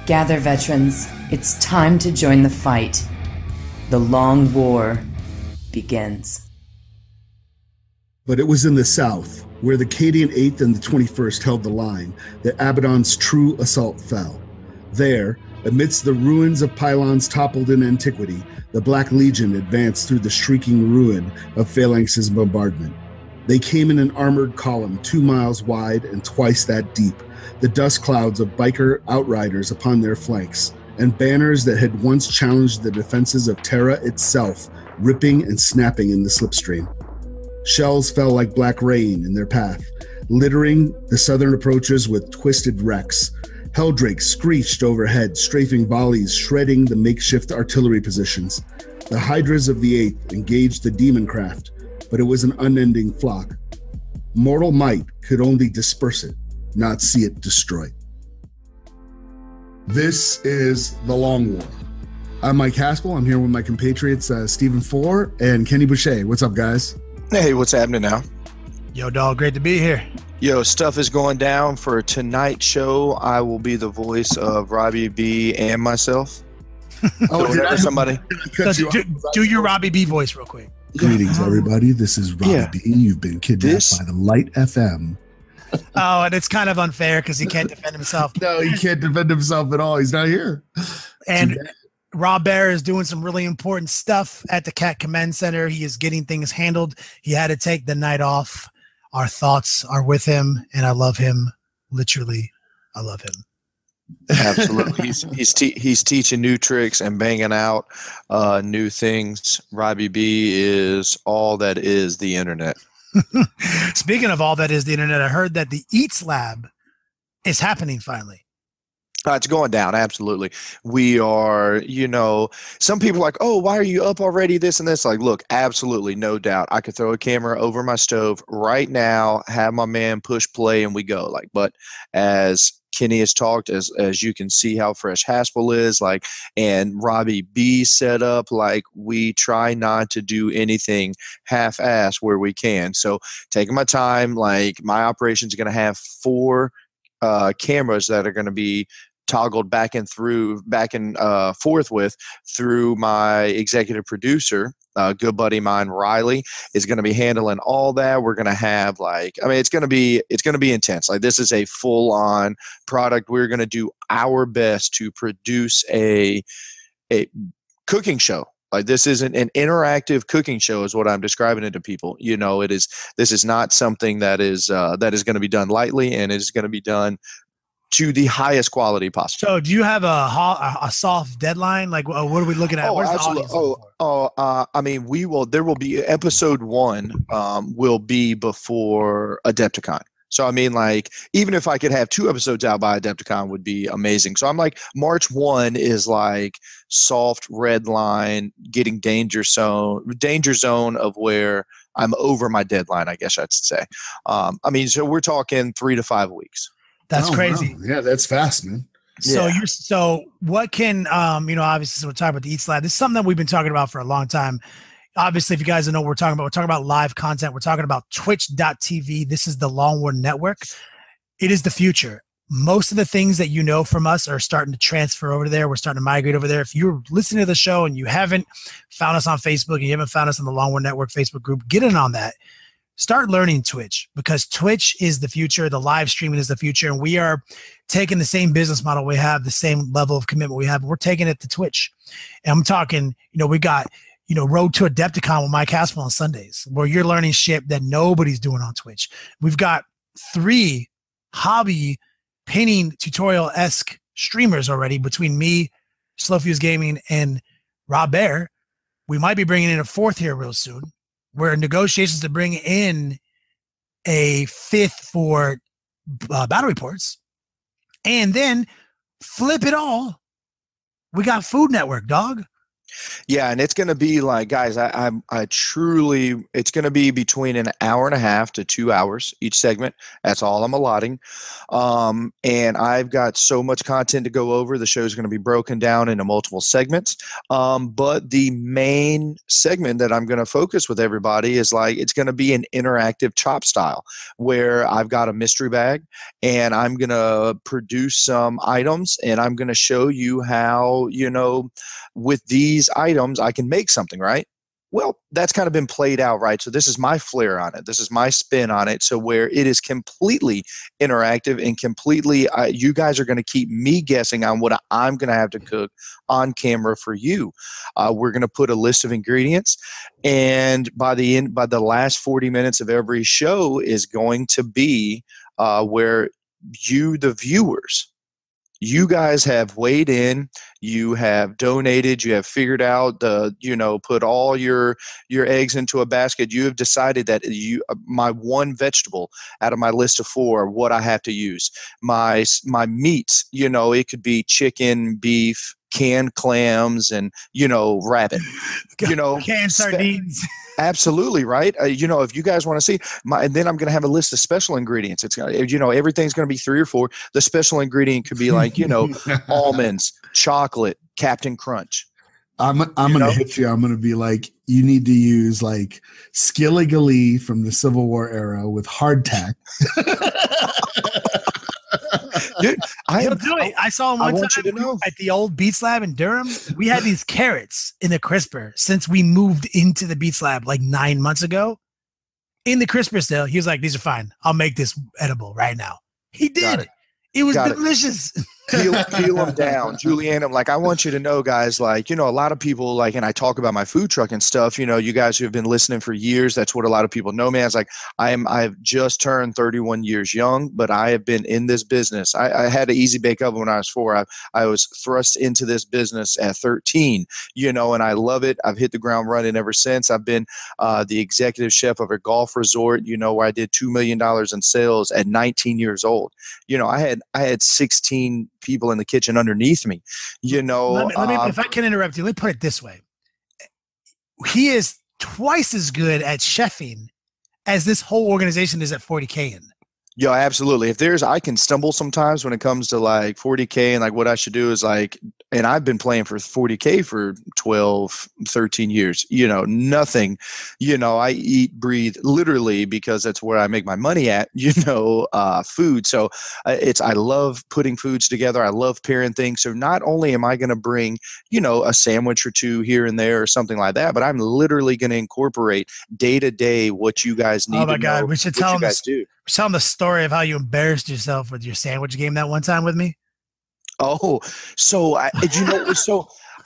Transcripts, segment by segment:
Gather, veterans. It's time to join the fight. The long war begins. But it was in the south, where the Cadian 8th and the 21st held the line, that Abaddon's true assault fell. There, amidst the ruins of pylons toppled in antiquity, the Black Legion advanced through the shrieking ruin of Phalanx's bombardment. They came in an armored column 2 miles wide and twice that deep, the dust clouds of biker outriders upon their flanks, and banners that had once challenged the defenses of Terra itself, ripping and snapping in the slipstream. Shells fell like black rain in their path, littering the southern approaches with twisted wrecks. Helldrakes screeched overhead, strafing volleys, shredding the makeshift artillery positions. The Hydras of the 8th engaged the demon craft, but it was an unending flock. Mortal might could only disperse it, not see it destroyed. This is The Long War. I'm Mike Haskell. I'm here with my compatriots Stephen Four and Kenny Boucher. What's up, guys? Hey, what's happening now? Yo, dog, great to be here. Yo, stuff is going down for tonight's show. I will be the voice of Robbie B and myself. Oh, whenever somebody do your Robbie B voice real quick. Greetings, everybody. This is Robbie B. You've been kidnapped by the Light FM. Oh, and it's kind of unfair because he can't defend himself. No, he can't defend himself at all. He's not here. And Rob Bear is doing some really important stuff at the Cat Command Center. He is getting things handled. He had to take the night off. Our thoughts are with him, and I love him. Literally, I love him. Absolutely. He's teaching new tricks and banging out new things. Robbie B is all that is the internet. Speaking of all that is the internet, I heard that the Eats Lab is happening finally. It's going down. Absolutely. We are, some people are like, oh, why are you up already? This and this. Like, look, absolutely. No doubt. I could throw a camera over my stove right now, have my man push play, and we go. Like, but as Kenny has talked, as you can see how fresh Haspel is, like, and Robbie B set up, like, we try not to do anything half-ass where we can. So taking my time, like, my operation's going to have 4 cameras that are going to be toggled back and forth with through my executive producer, good buddy of mine, Riley, is going to be handling all that. We're going to have it's going to be intense. Like, this is a full on product. We're going to do our best to produce a cooking show. Like, this isn't an interactive cooking show is what I'm describing it to people. This is not something that is going to be done lightly, and it is going to be done to the highest quality possible. So do you have a soft deadline? Like, what are we looking at? Oh, absolutely. There will be episode 1 will be before Adepticon. So, even if I could have 2 episodes out by Adepticon would be amazing. So I'm like, March 1 is like soft red line, getting danger zone of where I'm over my deadline, I guess I should say. So we're talking 3 to 5 weeks. That's crazy. Wow. Yeah, that's fast, man. So so what can, obviously we're talking about the Eats Lab. This is something that we've been talking about for a long time. Obviously, if you guys don't know what we're talking about live content. We're talking about twitch.tv. This is the Long War Network. It is the future. Most of the things that you know from us are starting to transfer over there. We're starting to migrate over there. If you're listening to the show and you haven't found us on Facebook and you haven't found us on the Long War Network Facebook group, get in on that. Start learning Twitch, because Twitch is the future. The live streaming is the future. And we are taking the same business model we have, the same level of commitment we have. We're taking it to Twitch. And I'm talking, we got, Road to Adepticon with Mike Haspel on Sundays, where you're learning shit that nobody's doing on Twitch. We've got 3 hobby painting tutorial-esque streamers already between me, Slow Fuse Gaming, and Rob Bear. We might be bringing in a 4th here real soon. We're in negotiations to bring in a 5th for battle reports. And then flip it all. We got Food Network, dog. Yeah, and it's going to be like, guys, I truly, it's going to be between an hour and a half to 2 hours each segment. That's all I'm allotting. And I've got so much content to go over. The show is going to be broken down into multiple segments. But the main segment that I'm going to focus with everybody is like, it's going to be an interactive chop style where I've got a mystery bag and I'm going to produce some items and I'm going to show you how, with these items, I can make something, right? Well, that's kind of been played out, right? So this is my flair on it. This is my spin on it. So where it is completely interactive and completely, you guys are going to keep me guessing on what I'm going to have to cook on camera for you. We're going to put a list of ingredients, and by the last 40 minutes of every show is going to be where you, the viewers, you guys have weighed in, you have donated, you have figured out put all your eggs into a basket. You have decided that my one vegetable out of my list of 4, what I have to use. My meats, it could be chicken, beef, canned clams, and rabbit. Canned sardines. Absolutely, right? If you guys want to see and then I'm going to have a list of special ingredients. It's everything's going to be 3 or 4. The special ingredient could be like almonds, chocolate, Captain Crunch. I'm gonna hit you. I'm gonna be like, you need to use like Skilligalee from the Civil War era with hardtack. Dude, He'll do it. I saw him one time you to know. at the old Beats Lab in Durham. We had these carrots in the crisper since we moved into the Beats Lab like 9 months ago. In the crisper still, he was like, "These are fine. I'll make this edible right now." He did. It was delicious. Peel them down, Julianne. I'm like, I want you to know, guys, like, a lot of people like, and I talk about my food truck and stuff, you guys who have been listening for years, that's what a lot of people know me as. Like, I've just turned 31 years young, but I have been in this business. I had an easy bake oven when I was 4. I was thrust into this business at 13, and I love it. I've hit the ground running ever since. I've been the executive chef of a golf resort, where I did $2 million in sales at 19 years old. I had 16 people in the kitchen underneath me, Let me, if I can interrupt you, let me put it this way. He is twice as good at chefing as this whole organization is at 40K in. Yeah, absolutely. I can stumble sometimes when it comes to like 40K, and like what I should do is like, and I've been playing for 40K for 12, 13 years, nothing, I eat, breathe literally because that's where I make my money at, food. So I love putting foods together. I love pairing things. So not only am I going to bring, a sandwich or 2 here and there or something like that, but I'm literally going to incorporate day to day what you guys need. Oh my God, we should tell them the story of how you embarrassed yourself with your sandwich game that one time with me. Oh, so I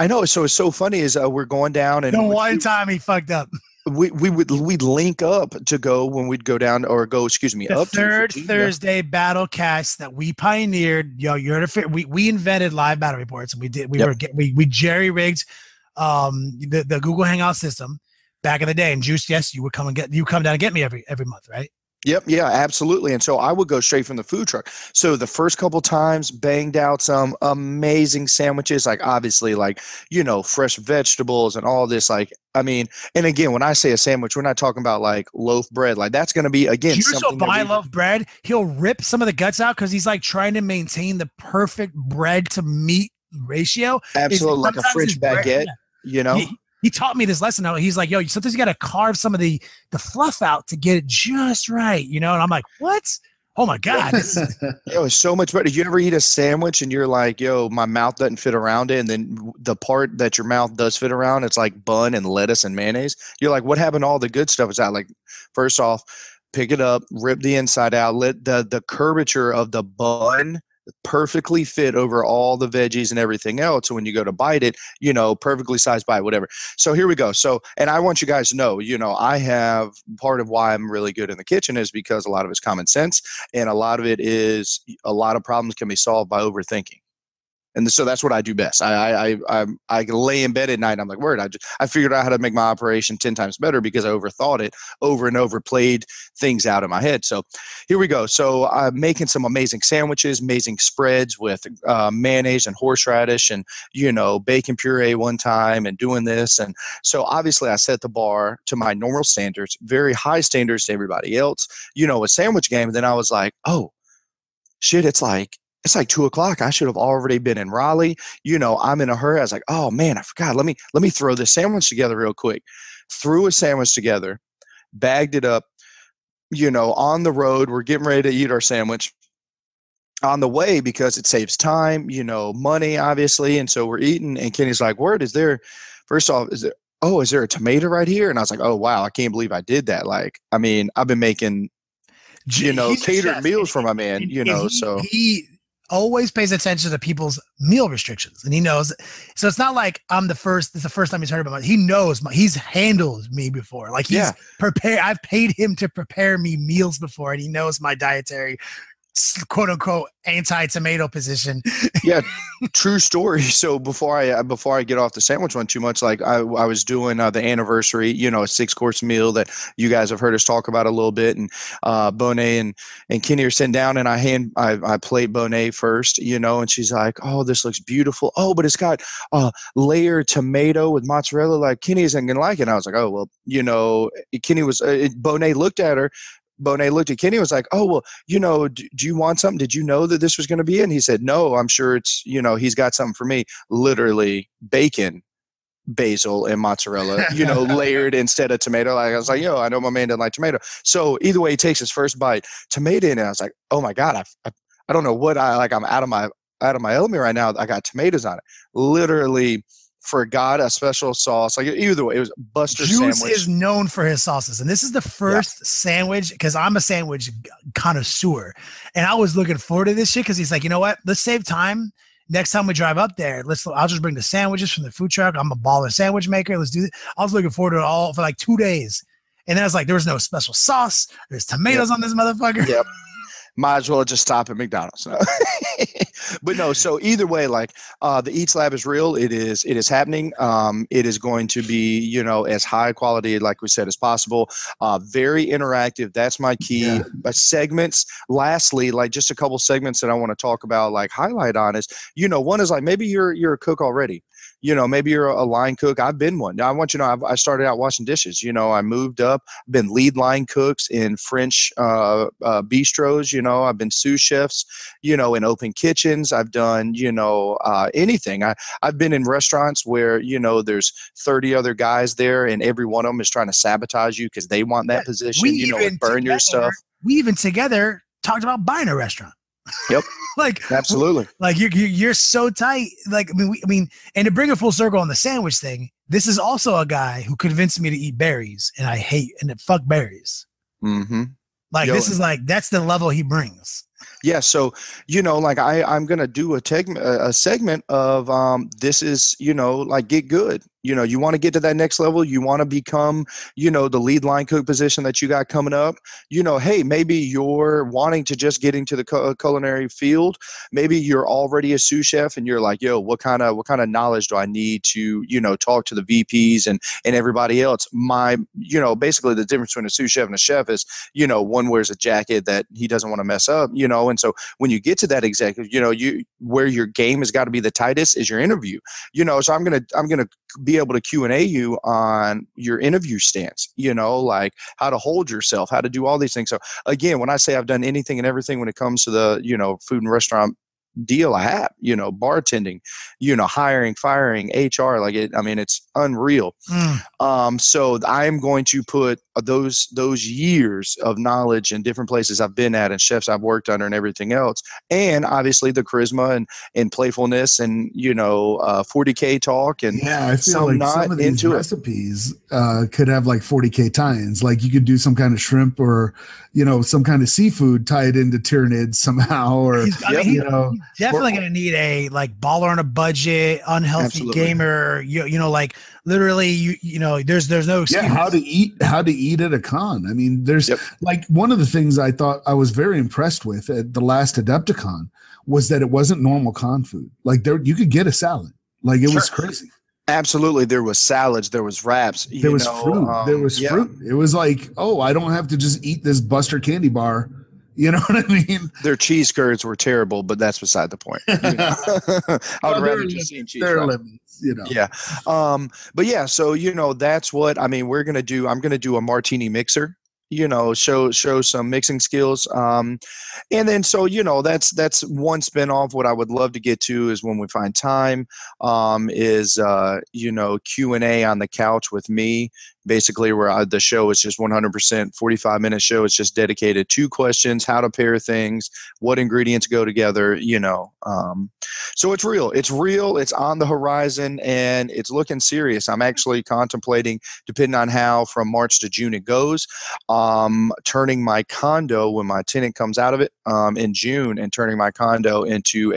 know. So it's so funny is we're going down and the one time he fucked up. We'd link up to go when we'd go down or go, the up third to Thursday battle cast that we pioneered. We invented live battle reports. And we jerry rigged the Google Hangout system back in the day. And Juice, yes, you come down and get me every month, right? Yep. Yeah, absolutely. And so I would go straight from the food truck. So the first couple times banged out some amazing sandwiches, like obviously like, fresh vegetables and all this. Like, I mean, and again, when I say a sandwich, we're not talking about like loaf bread. Like that's going to be, again, something buy loaf bread. He'll rip some of the guts out because he's like trying to maintain the perfect bread to meat ratio. Absolutely. Like a French baguette, He taught me this lesson. He's like, sometimes you got to carve some of the fluff out to get it just right, And I'm like, what? Oh my God. It was so much better. You ever eat a sandwich and you're like, my mouth doesn't fit around it. And then the part that your mouth does fit around, it's like bun and lettuce and mayonnaise. You're like, what happened to all the good stuff? Is that like, first off, pick it up, rip the inside out, let the curvature of the bun perfectly fit over all the veggies and everything else. So when you go to bite it, perfectly sized bite, whatever. So here we go. So, and I want you guys to know, I have part of why I'm really good in the kitchen is because a lot of it's common sense. And a lot of it is a lot of problems can be solved by overthinking. And so that's what I do best. I lay in bed at night and I'm like, word, I figured out how to make my operation 10 times better because I overthought it over and over, played things out in my head. So here we go. So I'm making some amazing sandwiches, amazing spreads with mayonnaise and horseradish and, bacon puree one time and doing this. And so obviously I set the bar to my normal standards, very high standards to everybody else, a sandwich game. And then I was like, oh shit, it's like 2:00. I should have already been in Raleigh. I'm in a hurry. I was like, oh man, I forgot. Let me throw this sandwich together real quick. Threw a sandwich together, bagged it up, on the road. We're getting ready to eat our sandwich on the way because it saves time, money, obviously. And so we're eating and Kenny's like, word, is there a tomato right here? And I was like, oh wow, I can't believe I did that. Like, I mean, I've been making catered meals for my man, so he always pays attention to people's meal restrictions, and he knows. So it's not like it's the first time he's heard about it. He knows he's handled me before. Like he's prepared. I've paid him to prepare me meals before, and he knows my dietary, quote unquote, anti-tomato position. Yeah, true story. So before I get off the sandwich one too much, like I was doing the anniversary, a 6-course meal that you guys have heard us talk about a little bit, and Bonet and Kenny are sitting down, and I plate Bonet first, and she's like, oh, this looks beautiful. Oh, but it's got layered tomato with mozzarella. Like Kenny isn't gonna like it. And I was like, oh well, Kenny was Bonet looked at her. Bonet looked at Kenny and was like, oh, well, do you want something? Did you know that this was going to be it? And he said, no, I'm sure it's, he's got something for me. Literally bacon, basil, and mozzarella, layered instead of tomato. Like I was like, I know my man doesn't like tomato. So either way, he takes his first bite, tomato in it. I was like, oh my God, I don't know what I'm out of my element right now. I got tomatoes on it. Literally forgot a special sauce. Like either way, it was Buster Juice sandwich. is known for his sauces, and this is the first sandwich because I'm a sandwich connoisseur, and I was looking forward to this shit because he's like, you know what? Let's save time. Next time we drive up there, I'll just bring the sandwiches from the food truck. I'm a baller sandwich maker. Let's do it. I was looking forward to it all for like 2 days, and then I was like, there was no special sauce. There's tomatoes on this motherfucker. Yep. Might as well just stop at McDonald's. But no, so either way, like the Eats Lab is real. It is happening. It is going to be, as high quality, like we said, as possible. Very interactive. That's my key. Yeah. Segments. Lastly, like just a couple segments that I want to talk about, like highlight on is, one is like maybe you're a cook already. Maybe you're a line cook. I've been one. Now I want you to know I started out washing dishes. I moved up, been lead line cooks in French bistros. I've been sous chefs, in open kitchens. I've done, anything. I've been in restaurants where, there's 30 other guys there and every one of them is trying to sabotage you because they want that position, burn your stuff. We even together talked about buying a restaurant. Yep. Like absolutely. Like you're so tight. Like, I mean, and to bring a full circle on the sandwich thing, this is also a guy who convinced me to eat berries, and I hate and fuck berries. Mm-hmm. Like this is like, that's the level he brings. Yeah. So, like I'm going to do a segment of this is, like get good. You want to get to that next level. You want to become, the lead line cook position that you got coming up. Hey, maybe you're wanting to just get into the culinary field. Maybe you're already a sous chef and you're like, yo, what kind of knowledge do I need to, talk to the VPs and everybody else? Basically the difference between a sous chef and a chef is, one wears a jacket that he doesn't want to mess up, and so when you get to that executive, where your game has got to be the tightest is your interview, so I'm going to be able to Q&A you on your interview stance, like how to hold yourself, how to do all these things. So again, when I say I've done anything and everything when it comes to the, food and restaurant deal I have, bartending, hiring, firing, HR, it's unreal. So I'm going to put those years of knowledge in different places I've been at and chefs I've worked under and everything else. And obviously the charisma and playfulness and, 40K talk. And yeah, I feel like some of these recipes could have like 40K tie-ins. Like you could do some kind of shrimp or, some kind of seafood tied into Tyranids somehow, or, definitely going to need a like baller on a budget, unhealthy Absolutely. Gamer, like literally, there's no excuse. Yeah, how to eat at a con. I mean, there's like one of the things I thought I was very impressed with at the last Adepticon was that it wasn't normal con food. Like there, you could get a salad. Like it was crazy. Absolutely. There was salads, there was wraps, there was fruit. There was fruit. It was like, oh, I don't have to just eat this Buster candy bar. You know what I mean? Their cheese curds were terrible, but that's beside the point. You know? I would rather just eat cheese. There are limits, you know. Yeah. But yeah, so that's what I mean. We're gonna do. I'm gonna do a martini mixer. Show some mixing skills. And then so that's one spinoff. What I would love to get to is when we find time. Is Q&A on the couch with me. Basically, where the show is just 100% 45-minute show. It's just dedicated to questions, how to pair things, what ingredients go together. So it's real. It's real. It's on the horizon, and it's looking serious. I'm actually contemplating, depending on how from March to June it goes, turning my condo when my tenant comes out of it in June, and turning my condo into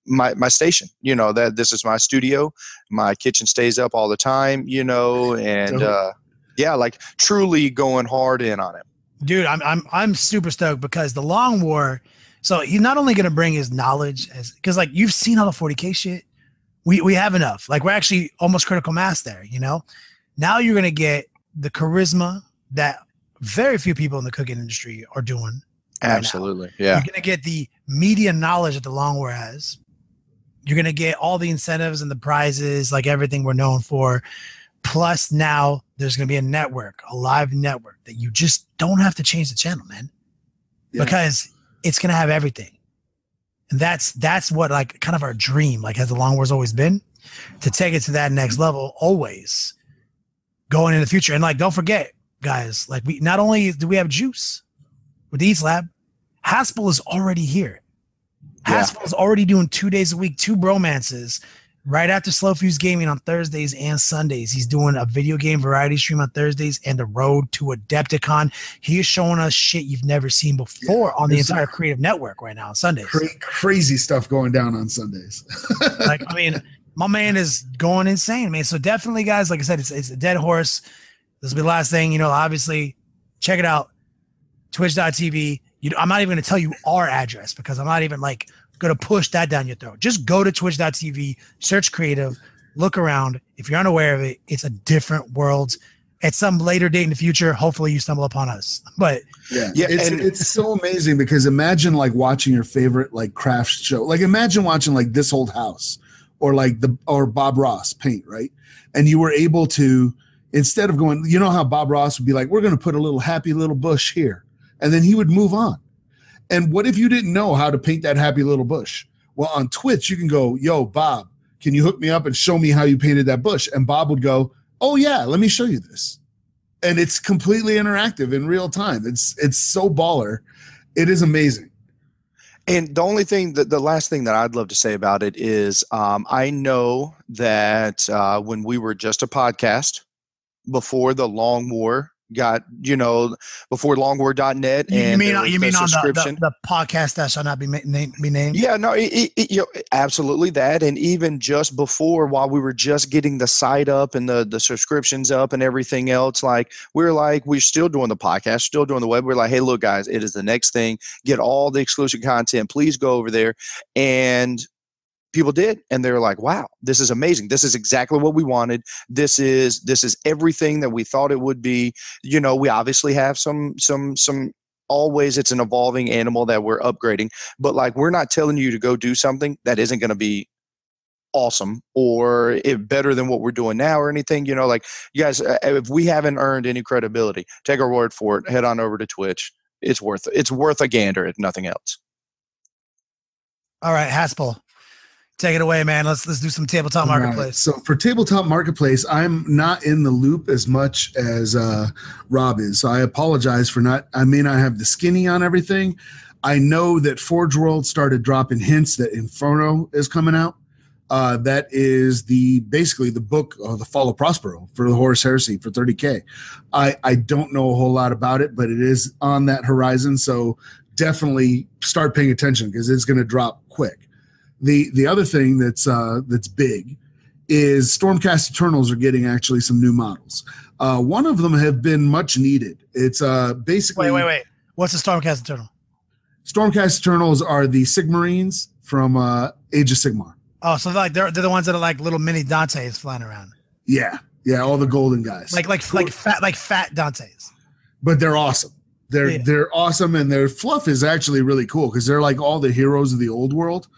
my station. That this is my studio. My kitchen stays up all the time, and like truly going hard in on it. Dude, I'm super stoked because the Long War. So he's not only going to bring his knowledge, because like you've seen all the 40K shit. We have enough. Like we're actually almost critical mass there. Now you're going to get the charisma that very few people in the cooking industry are doing. Absolutely, yeah. You're going to get the media knowledge that the Long War has. You're going to get all the incentives and the prizes, like everything we're known for. Plus now there's going to be a network, a live network that you just don't have to change the channel, man. Yeah. Because it's going to have everything. And that's what like kind of our dream, like has the Long War's always been, to take it to that next level always going in the future. And like, don't forget guys, like we, not only do we have Juice with the Eats Lab, Haspel is already here. Haspel is already doing 2 days a week, 2 bromances right after Slow Fuse Gaming on Thursdays and Sundays. He's doing a video game variety stream on Thursdays and the road to Adepticon. He is showing us shit you've never seen before on the entire creative network right now on Sundays. Crazy stuff going down on Sundays. Like, I mean, my man is going insane, man. So definitely, guys, like I said, it's a dead horse. This will be the last thing, obviously check it out. Twitch.tv. I'm not even going to tell you our address because I'm not even like going to push that down your throat. Just go to twitch.tv, search creative, look around. If you're unaware of it, it's a different world. At some later date in the future, hopefully you stumble upon us. But it's so amazing because imagine like watching your favorite like craft show. Like imagine watching like This Old House or Bob Ross paint, right? And you were able to, instead of going, how Bob Ross would be like, we're going to put a little happy little bush here. And then he would move on. And what if you didn't know how to paint that happy little bush? Well, on Twitch, you can go, yo, Bob, can you hook me up and show me how you painted that bush? And Bob would go, oh, yeah, let me show you this. And it's completely interactive in real time. It's so baller. It is amazing. And the only thing, the last thing that I'd love to say about it is I know that when we were just a podcast before the Long War got, before longwar.net. You mean on the podcast that shall not be named? Yeah, no, absolutely that. And even just before, while we were just getting the site up and the subscriptions up and everything else, we're still doing the podcast, still doing the web. We're like, hey, look, guys, it is the next thing. Get all the exclusive content. Please go over there. And people did, and they were like, wow, this is amazing. This is exactly what we wanted. This is everything that we thought it would be. We obviously have some always, it's an evolving animal that we're upgrading, but like, we're not telling you to go do something that isn't going to be awesome or better than what we're doing now or anything. You guys, if we haven't earned any credibility, take our word for it. Head on over to Twitch. It's worth a gander, if nothing else. All right, Haspel, take it away, man. Let's do some Tabletop Marketplace. Right. So for Tabletop Marketplace, I'm not in the loop as much as Rob is. So I apologize for not. I may not have the skinny on everything. I know that Forge World started dropping hints that Inferno is coming out. That is basically the book, The Fall of Prospero for the Horus Heresy for 30K. I don't know a whole lot about it, but it is on that horizon. So definitely start paying attention because it's going to drop quick. The other thing that's big is Stormcast Eternals are getting actually some new models. One of them have been much needed. It's basically wait. What's a Stormcast Eternal? Stormcast Eternals are the Sigmarines from Age of Sigmar. Oh, so they're the ones that are like little mini Dantes flying around. Yeah, all the golden guys, like fat Dantes. But they're awesome. They're awesome, and their fluff is actually really cool because they're like all the heroes of the old world,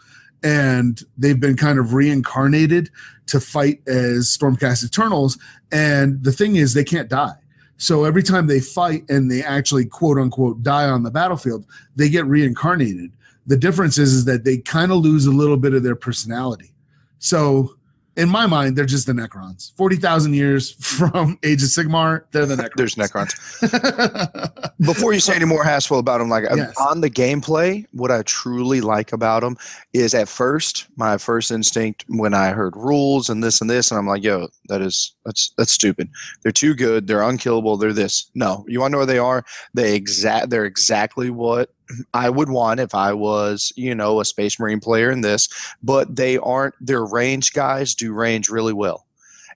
and they've been kind of reincarnated to fight as Stormcast Eternals. And the thing is, they can't die. So every time they fight and they actually quote unquote die on the battlefield, they get reincarnated. The difference is that they kind of lose a little bit of their personality. So in my mind, they're just the Necrons. 40,000 years from Age of Sigmar, they're the Necrons. There's Necrons. Before you say any more hassle about them, Yes. on the gameplay, what I truly like about them is at first, my first instinct when I heard rules and this, and I'm like, yo, that's stupid. They're too good. They're unkillable. They're this. No, you want to know where they are? They're exactly what I would want if I was, a Space Marine player in this, but they aren't. Their range guys do range really well.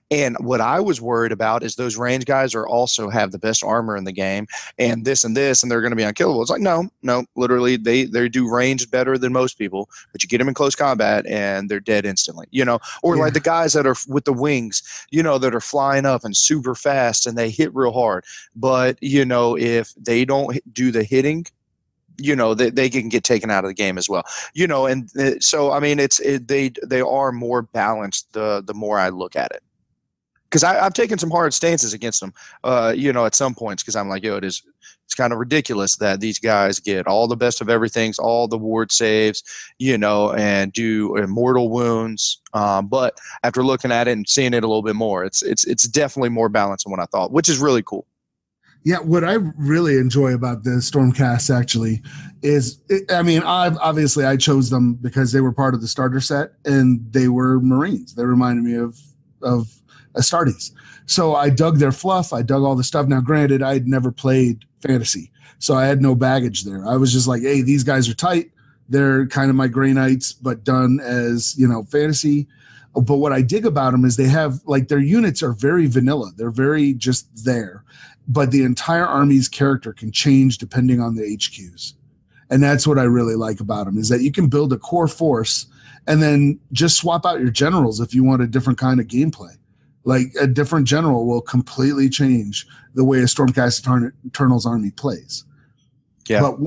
And what I was worried about is those range guys are also have the best armor in the game and this, and they're going to be unkillable. It's like, no, literally they do range better than most people, but you get them in close combat and they're dead instantly, like the guys that are with the wings, that are flying up and super fast and they hit real hard. But, if they don't do the hitting, they can get taken out of the game as well, so, I mean, they are more balanced the more I look at it. Because I've taken some hard stances against them, at some points, because I'm like, it's kind of ridiculous that these guys get all the best of everything, all the ward saves, and do immortal wounds. But after looking at it and seeing it a little bit more, it's definitely more balanced than what I thought, which is really cool. Yeah, what I really enjoy about the Stormcast actually is, I chose them because they were part of the starter set and they were Marines. They reminded me of Astartes. So I dug their fluff. I dug all the stuff. Now, granted, I had never played fantasy, so I had no baggage there. I was just like, hey, these guys are tight. They're kind of my Grey Knights, but done as, fantasy. But what I dig about them is they have, like, their units are very vanilla. They're very just there. But the entire army's character can change depending on the HQs. And that's what I really like about them, is that you can build a core force and then just swap out your generals if you want a different kind of gameplay. Like, a different general will completely change the way a Stormcast Eternals army plays. Yeah. But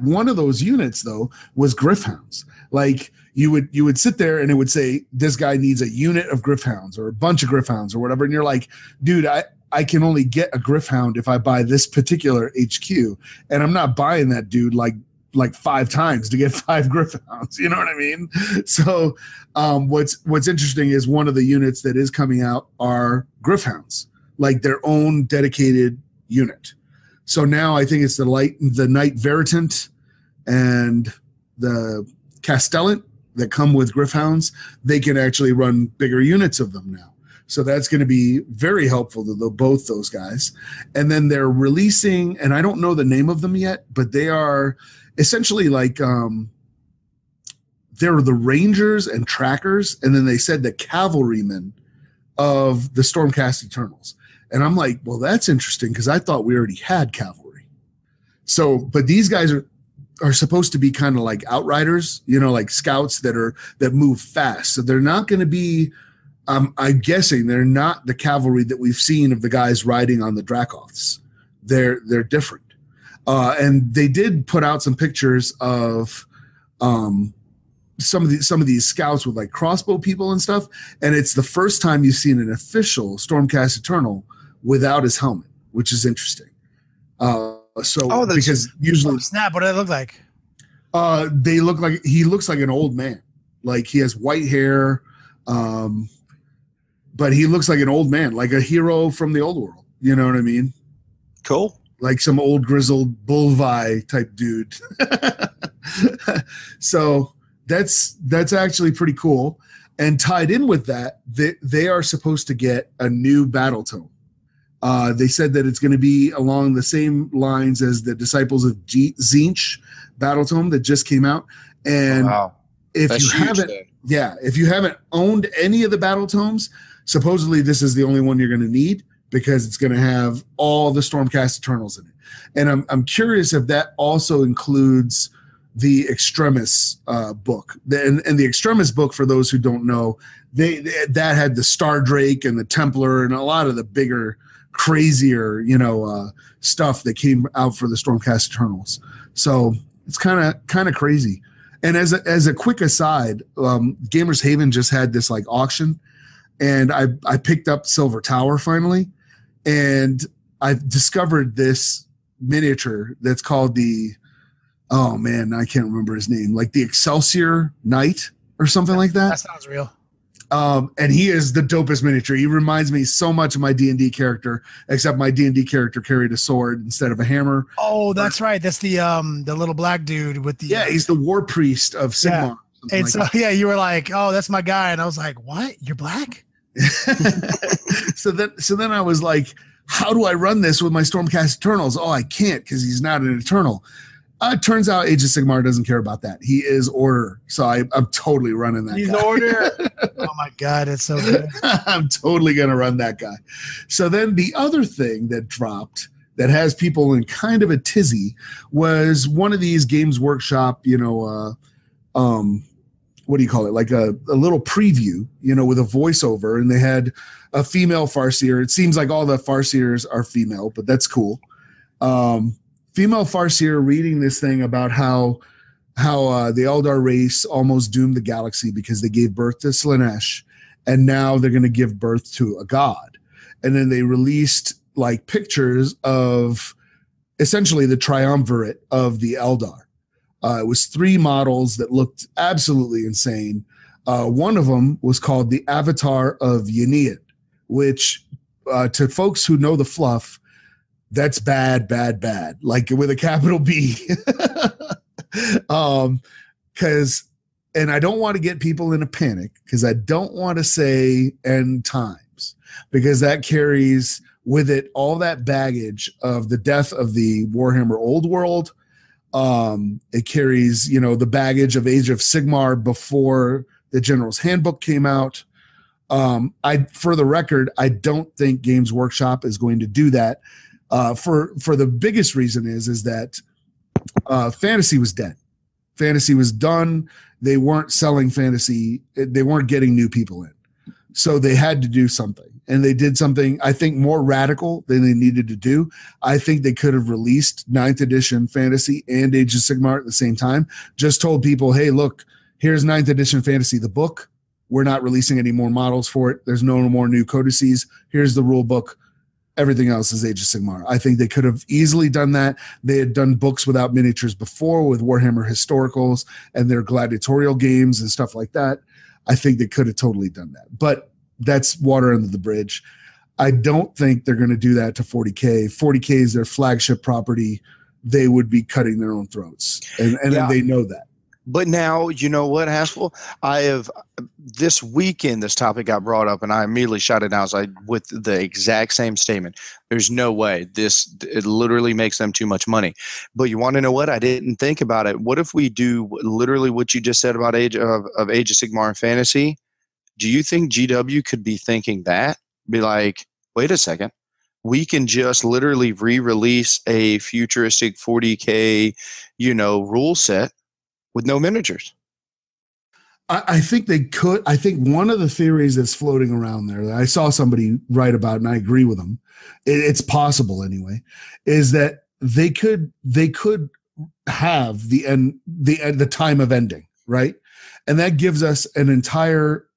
one of those units though was Griffhounds. Like, you would sit there and it would say, this guy needs a unit of Griffhounds or a bunch of Griffhounds or whatever. And you're like, dude, I can only get a Griffhound if I buy this particular HQ. And I'm not buying that dude like 5 times to get 5 Griffhounds. You know what I mean? So what's interesting is one of the units that is coming out are Griffhounds, like their own dedicated unit. So now I think it's the Knight Veritant and the Castellant that come with Griffhounds. They can actually run bigger units of them now. So that's going to be very helpful to both those guys. And then they're releasing, and I don't know the name of them yet, but they are essentially like they're the Rangers and Trackers, and then they said the cavalrymen of the Stormcast Eternals. And I'm like, well, that's interesting because I thought we already had cavalry. So, but these guys are supposed to be kind of like outriders, like scouts that move fast. So they're not going to be, I'm guessing they're not the cavalry that we've seen of the guys riding on the Dracoths. They're different. And they did put out some pictures of some of these scouts with like crossbow people and stuff. And it's the first time you've seen an official Stormcast Eternal without his helmet, which is interesting. Because usually snap, what do they look like? He looks like an old man. Like, he has white hair. But he looks like an old man, like a hero from the old world. You know what I mean? Cool. Like some old grizzled Bulvi type dude. So that's actually pretty cool. And tied in with that, they are supposed to get a new battle tome. They said that it's going to be along the same lines as the Disciples of Tzeentch battle tome that just came out. And if you haven't owned any of the battle tomes, supposedly this is the only one you're going to need because it's going to have all the Stormcast Eternals in it. And I'm curious if that also includes the Extremis book. And the Extremis book, for those who don't know, that had the Star Drake and the Templar and a lot of the bigger, crazier, stuff that came out for the Stormcast Eternals. So it's kind of crazy. And as a quick aside, Gamers Haven just had this like auction, and I picked up Silver Tower finally, and I've discovered this miniature that's called the, oh man, I can't remember his name, like the Excelsior Knight or something like that. That sounds real. And he is the dopest miniature. He reminds me so much of my D&D character, except my D&D character carried a sword instead of a hammer. Oh, that's right. That's the little black dude with the. Yeah, he's the war priest of Sigmar. Yeah. And so, you were like, oh, that's my guy. And I was like, what? You're black? So then I was like, how do I run this with my Stormcast Eternals? Oh, I can't because he's not an Eternal. It turns out Age of Sigmar doesn't care about that. He is Order. So I'm totally running that He's guy. Order. Oh my God, it's so good. I'm totally going to run that guy. So then the other thing that dropped that has people in kind of a tizzy was one of these Games Workshop, what do you call it? Like a little preview, with a voiceover, and they had a female Farseer. It seems like all the Farseers are female, but that's cool. Female Farseer reading this thing about how the Eldar race almost doomed the galaxy because they gave birth to Slaanesh, and now they're going to give birth to a god. And then they released like pictures of essentially the triumvirate of the Eldar. It was 3 models that looked absolutely insane. One of them was called the Avatar of Yaniad, which to folks who know the fluff, that's bad, like with a capital B. And I don't want to get people in a panic because I don't want to say end times, because that carries with it all that baggage of the death of the Warhammer Old World. It carries, the baggage of Age of Sigmar before the General's Handbook came out. For the record, I don't think Games Workshop is going to do that. For the biggest reason is that fantasy was dead. Fantasy was done. They weren't selling fantasy. They weren't getting new people in. So they had to do something. And they did something, I think, more radical than they needed to do. I think they could have released 9th edition fantasy and Age of Sigmar at the same time. Just told people, hey, look, here's 9th edition fantasy, the book. We're not releasing any more models for it. There's no more new codices. Here's the rule book. Everything else is Age of Sigmar. I think they could have easily done that. They had done books without miniatures before with Warhammer Historicals and their gladiatorial games and stuff like that. I think they could have totally done that. But that's water under the bridge. I don't think they're going to do that to 40K. 40K is their flagship property. They would be cutting their own throats. And they know that. But now, you know what, Haskell? This weekend, this topic got brought up, and I immediately shot it down. I was like, with the exact same statement. There's no way. It literally makes them too much money. But you want to know what? I didn't think about it. What if we do literally what you just said about Age of Sigmar and fantasy? Do you think GW could be thinking that? Be like, wait a second. We can just literally re-release a futuristic 40K, rule set with no miniatures. I think they could. I think one of the theories that's floating around there that I saw somebody write about, and I agree with them, it's possible anyway, is that they could have the time of ending, right? And that gives us an entire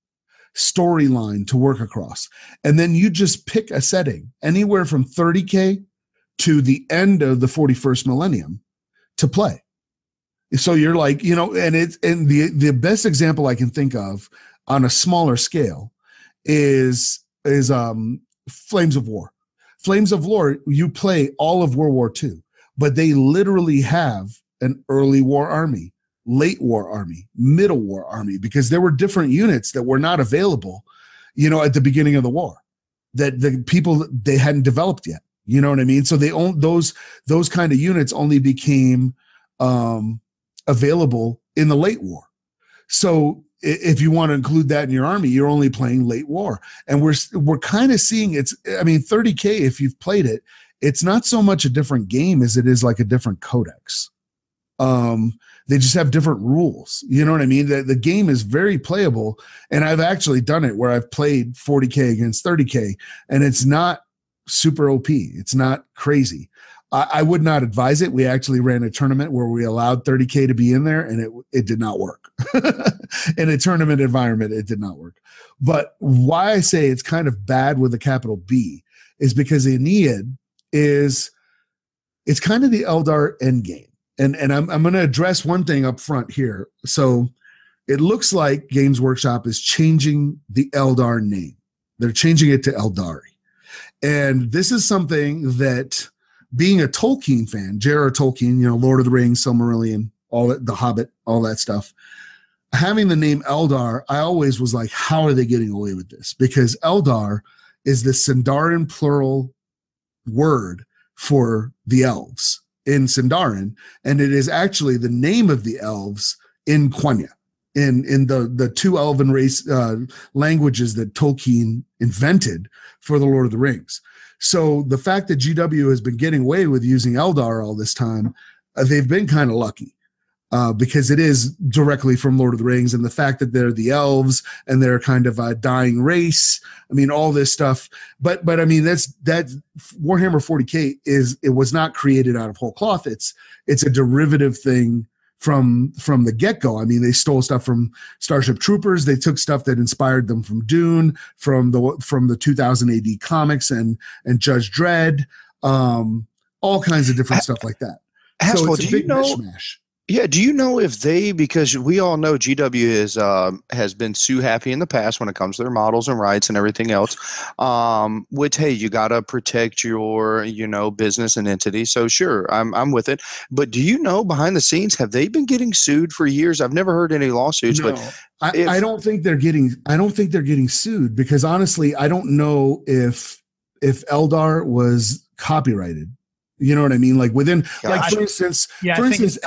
storyline to work across. And then you just pick a setting anywhere from 30K to the end of the 41st millennium to play. So you're like, and the best example I can think of on a smaller scale is Flames of War. Flames of War, you play all of World War II, but they literally have an early war army, late war army, middle war army, because there were different units that were not available, at the beginning of the war, that the people, they hadn't developed yet. You know what I mean? So they own those kind of units only became available in the late war. So if you want to include that in your army, you're only playing late war. And we're kind of seeing 30K, if you've played it, it's not so much a different game as it is like a different codex. They just have different rules. You know what I mean? The game is very playable, and I've actually done it where I've played 40K against 30K, and it's not super OP. It's not crazy. I would not advise it. We actually ran a tournament where we allowed 30K to be in there, and it did not work. In a tournament environment, it did not work. But why I say it's kind of bad with a capital B is because the Aeneid it's kind of the Eldar endgame. And I'm going to address one thing up front here. So it looks like Games Workshop is changing the Eldar name. They're changing it to Eldari. And this is something that, being a Tolkien fan, J.R.R. Tolkien, Lord of the Rings, Silmarillion, all that, The Hobbit, all that stuff, having the name Eldar, I always was like, how are they getting away with this? Because Eldar is the Sindarin plural word for the elves in Sindarin, and it is actually the name of the elves in Quenya, in the two elven race languages that Tolkien invented for the Lord of the Rings. So the fact that GW has been getting away with using Eldar all this time, they've been kind of lucky. Because it is directly from Lord of the Rings, and the fact that they're the elves and they're kind of a dying race. I mean, all this stuff. But I mean, that Warhammer 40K it was not created out of whole cloth. It's a derivative thing from the get-go. I mean, they stole stuff from Starship Troopers. They took stuff that inspired them from Dune, from the 2000 AD comics and Judge Dredd, all kinds of different stuff like that. Haskell, so it's a big mishmash. Yeah, do you know if because we all know GW has been sue happy in the past when it comes to their models and rights and everything else, which, hey, you got to protect your, business and entity. So sure, I'm with it. But do you know behind the scenes, have they been getting sued for years? I've never heard any lawsuits. No, but I don't think they're getting sued, because honestly, I don't know if Eldar was copyrighted. You know what I mean? Like for instance,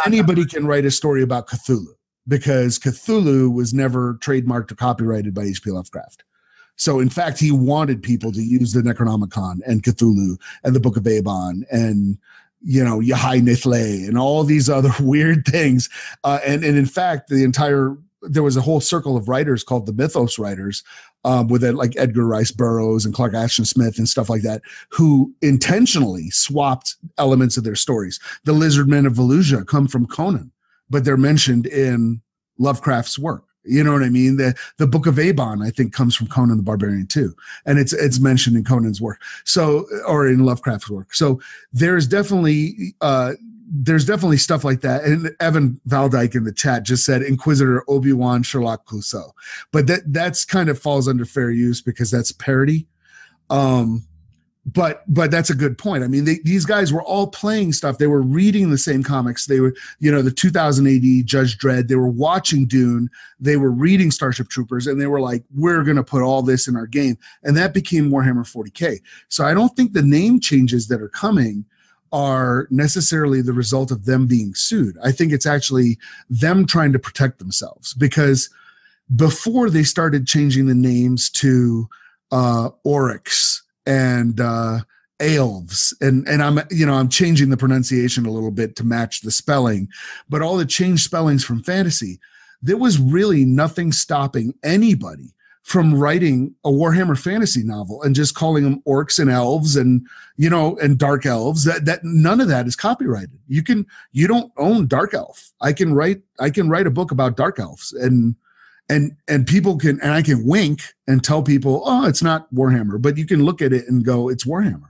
anybody can write a story about Cthulhu, because Cthulhu was never trademarked or copyrighted by H.P. Lovecraft. So in fact, he wanted people to use the Necronomicon and Cthulhu and the Book of Abon and, Yahai Nithle and all these other weird things. And in fact, there was a whole circle of writers called the Mythos writers, with like Edgar Rice Burroughs and Clark Ashton Smith and stuff like that, who intentionally swapped elements of their stories. The Lizardmen of Volusia come from Conan, but they're mentioned in Lovecraft's work. You know what I mean? The Book of Abon, I think, comes from Conan the Barbarian too, and it's mentioned in Conan's work. So, or in Lovecraft's work. So there's definitely stuff like that. And Evan Valdyke in the chat just said Inquisitor Obi-Wan Sherlock Clouseau, but that's kind of falls under fair use because that's parody. But that's a good point. I mean, these guys were all playing stuff. They were reading the same comics. They were, the 2000 AD Judge Dredd. They were watching Dune. They were reading Starship Troopers, and they were like, we're going to put all this in our game. And that became Warhammer 40K. So I don't think the name changes that are coming are necessarily the result of them being sued. I think it's actually them trying to protect themselves, because before they started changing the names to Oryx and Elves, and I'm changing the pronunciation a little bit to match the spelling, but all the changed spellings from fantasy, there was really nothing stopping anybody from writing a Warhammer fantasy novel and just calling them orcs and elves and dark elves. That none of that is copyrighted. You don't own dark elf. I can write a book about dark elves and people can, and I can wink and tell people, oh, it's not Warhammer, but you can look at it and go, it's Warhammer.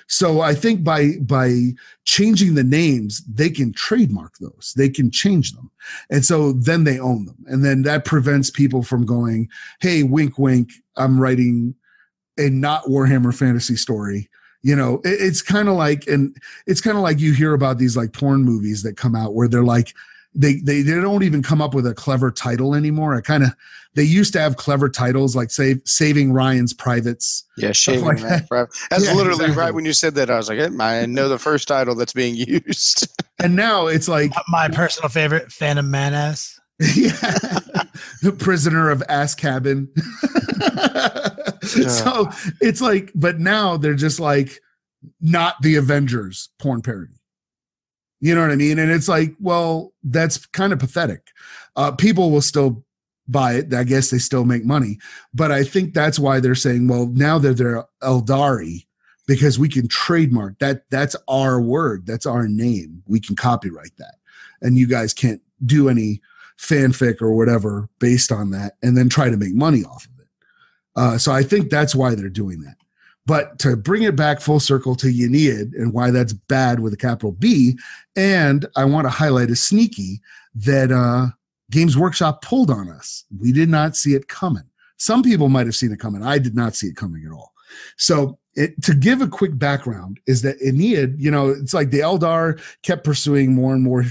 So I think by changing the names, they can trademark those, they can change them. And so then they own them. And then that prevents people from going, hey, wink, wink, I'm writing a not Warhammer fantasy story. It's kind of like you hear about these like porn movies that come out where they're like, they don't even come up with a clever title anymore. They used to have clever titles like Saving Ryan's Privates. Yeah, Shaving like that. That's literally exactly. Right when you said that. I was like, I know the first title that's being used. And now it's like my personal favorite, Phantom Man-Ass. Yeah, The Prisoner of Ass Cabin. So it's like, but now they're just like not the Avengers porn parody. You know what I mean? And it's like, well, that's kind of pathetic. People will still buy it. I guess they still make money. But I think that's why they're saying, well, now that they're Eldari, because we can trademark that. That's our word. That's our name. We can copyright that. And you guys can't do any fanfic or whatever based on that and then try to make money off of it. So I think that's why they're doing that. But to bring it back full circle to Yennead and why that's bad with a capital B, and I want to highlight a sneaky that Games Workshop pulled on us. We did not see it coming. Some people might have seen it coming. I did not see it coming at all. So to give a quick background is that Yennead, you know, it's like the Eldar kept pursuing more and more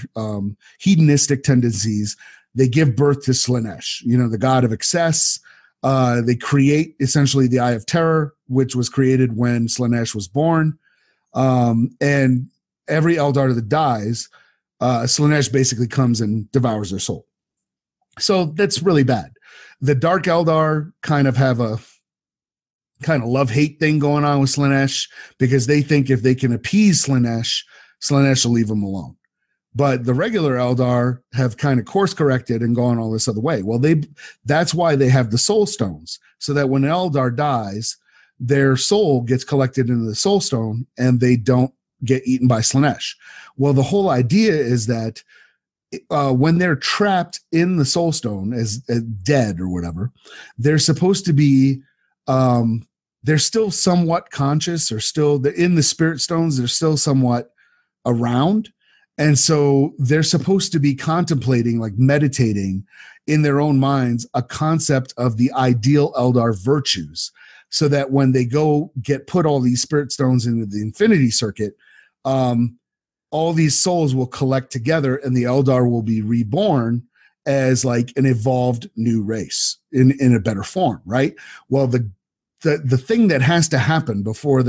hedonistic tendencies. They give birth to Slaanesh, you know, the god of excess. They create essentially the Eye of Terror, which was created when Slaanesh was born. And every Eldar that dies, Slaanesh basically comes and devours their soul. So that's really bad. The Dark Eldar kind of have a kind of love-hate thing going on with Slaanesh because they think if they can appease Slaanesh, Slaanesh will leave them alone. But the regular Eldar have kind of course-corrected and gone all this other way. Well, that's why they have the Soul Stones, so that when an Eldar dies, their soul gets collected into the Soul Stone and they don't get eaten by Slaanesh. Well, the whole idea is that when they're trapped in the Soul Stone as dead or whatever, they're supposed to be they're still somewhat conscious, or still in the Spirit Stones, they're still somewhat around. And so they're supposed to be contemplating, like meditating in their own minds, a concept of the ideal Eldar virtues, so that when they go put all these Spirit Stones into the Infinity Circuit, all these souls will collect together and the Eldar will be reborn as like an evolved new race in a better form, right? Well, the thing that has to happen before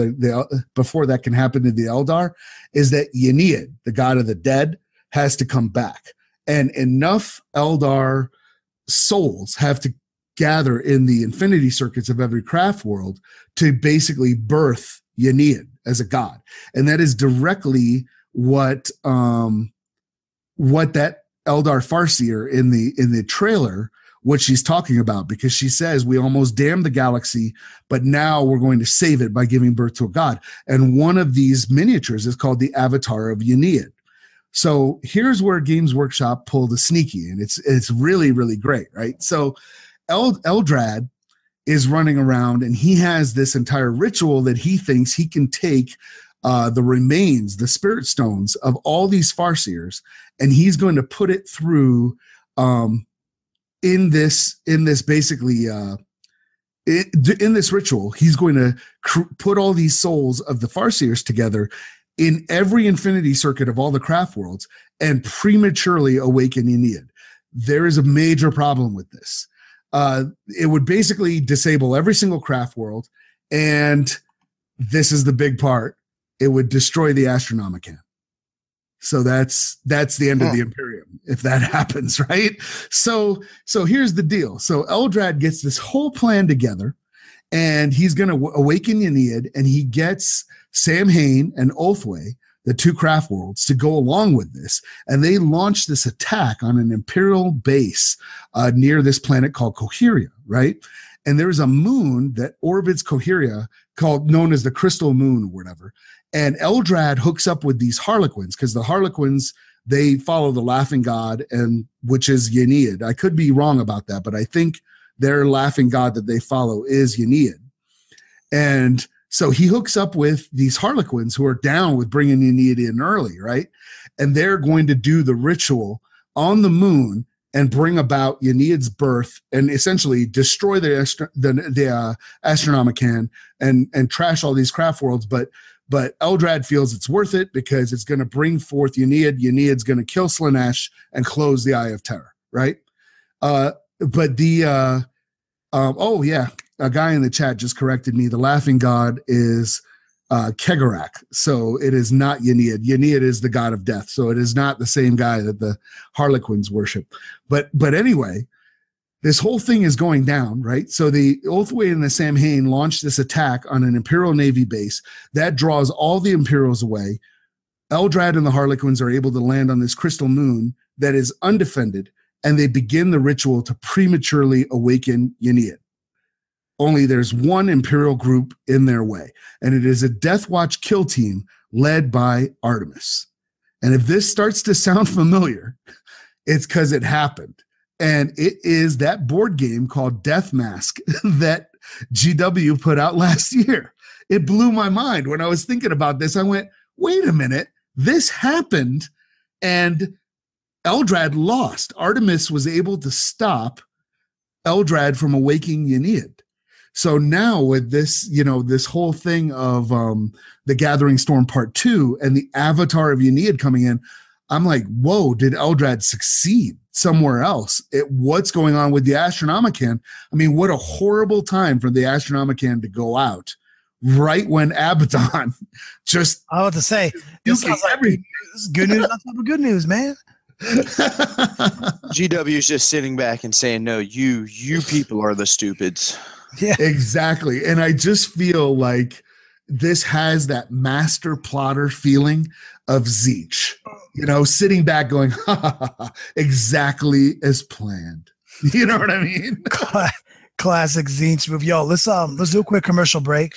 before that can happen to the Eldar is that Yennead, the god of the dead, has to come back, and enough Eldar souls have to gather in the infinity circuits of every craft world to basically birth Yennead as a god, and that is directly what that Eldar Farseer in the trailer, what she's talking about, because she says we almost damned the galaxy, but now we're going to save it by giving birth to a god. And one of these miniatures is called the Avatar of Yennead. So here's where Games Workshop pulled a sneaky, and it's really, really great, right? So Eldrad is running around, and he has this entire ritual that he thinks he can take the remains, the Spirit Stones of all these Farseers, and he's going to put it through in this basically in this ritual. He's going to put all these souls of the Farseers together in every infinity circuit of all the craft worlds and prematurely awaken Yennead. There is a major problem with this. It would basically disable every single craft world, and this is the big part: it would destroy the Astronomicon. So that's the end of the Imperium if that happens, right? So here's the deal. So Eldrad gets this whole plan together, and he's going to awaken Yennead, and he gets Samhain and Ulthwé, the two craft worlds, to go along with this, and they launch this attack on an Imperial base near this planet called Coheria, right? And there's a moon that orbits Coheria known as the Crystal Moon or whatever. And Eldrad hooks up with these Harlequins, because the Harlequins, they follow the laughing god, and which is Yennead. I could be wrong about that, but I think their laughing god that they follow is Yennead. And so he hooks up with these Harlequins who are down with bringing Yennead in early, right? And they're going to do the ritual on the moon and bring about Yennead's birth and essentially destroy the Astronomicon and trash all these craft worlds. But Eldrad feels it's worth it because it's going to bring forth Yennead. Yennead's going to kill Slaanesh and close the Eye of Terror, right? But the oh yeah, a guy in the chat just corrected me. The laughing god is Kegarak, so it is not Yennead. Yennead is the god of death, so it is not the same guy that the Harlequins worship. But anyway, this whole thing is going down, right? So the Ulthwé and the Samhain launch this attack on an Imperial Navy base that draws all the Imperials away. Eldrad and the Harlequins are able to land on this crystal moon that is undefended, and they begin the ritual to prematurely awaken Yennead. Only there's one Imperial group in their way, and it is a Death Watch kill team led by Artemis. And if this starts to sound familiar, it's because it happened. And it is that board game called Death Mask that GW put out last year. It blew my mind when I was thinking about this. I went, wait a minute, this happened, and Eldrad lost. Artemis was able to stop Eldrad from awakening Yennead. So now with this, this whole thing of the Gathering Storm Part 2 and the avatar of Yennead coming in, I'm like, whoa, did Eldrad succeed somewhere else? What's going on with the Astronomican? I mean, what a horrible time for the Astronomican to go out right when Abaddon just... I was to say, this sounds like this is good news on top of good news, man. GW is just sitting back and saying, no, you people are the stupids. Yeah, exactly. And I just feel like this has that master plotter feeling of Zeech, sitting back going, ha, ha, ha, ha, exactly as planned. You know what I mean? Classic Zeech move. Yo, let's do a quick commercial break.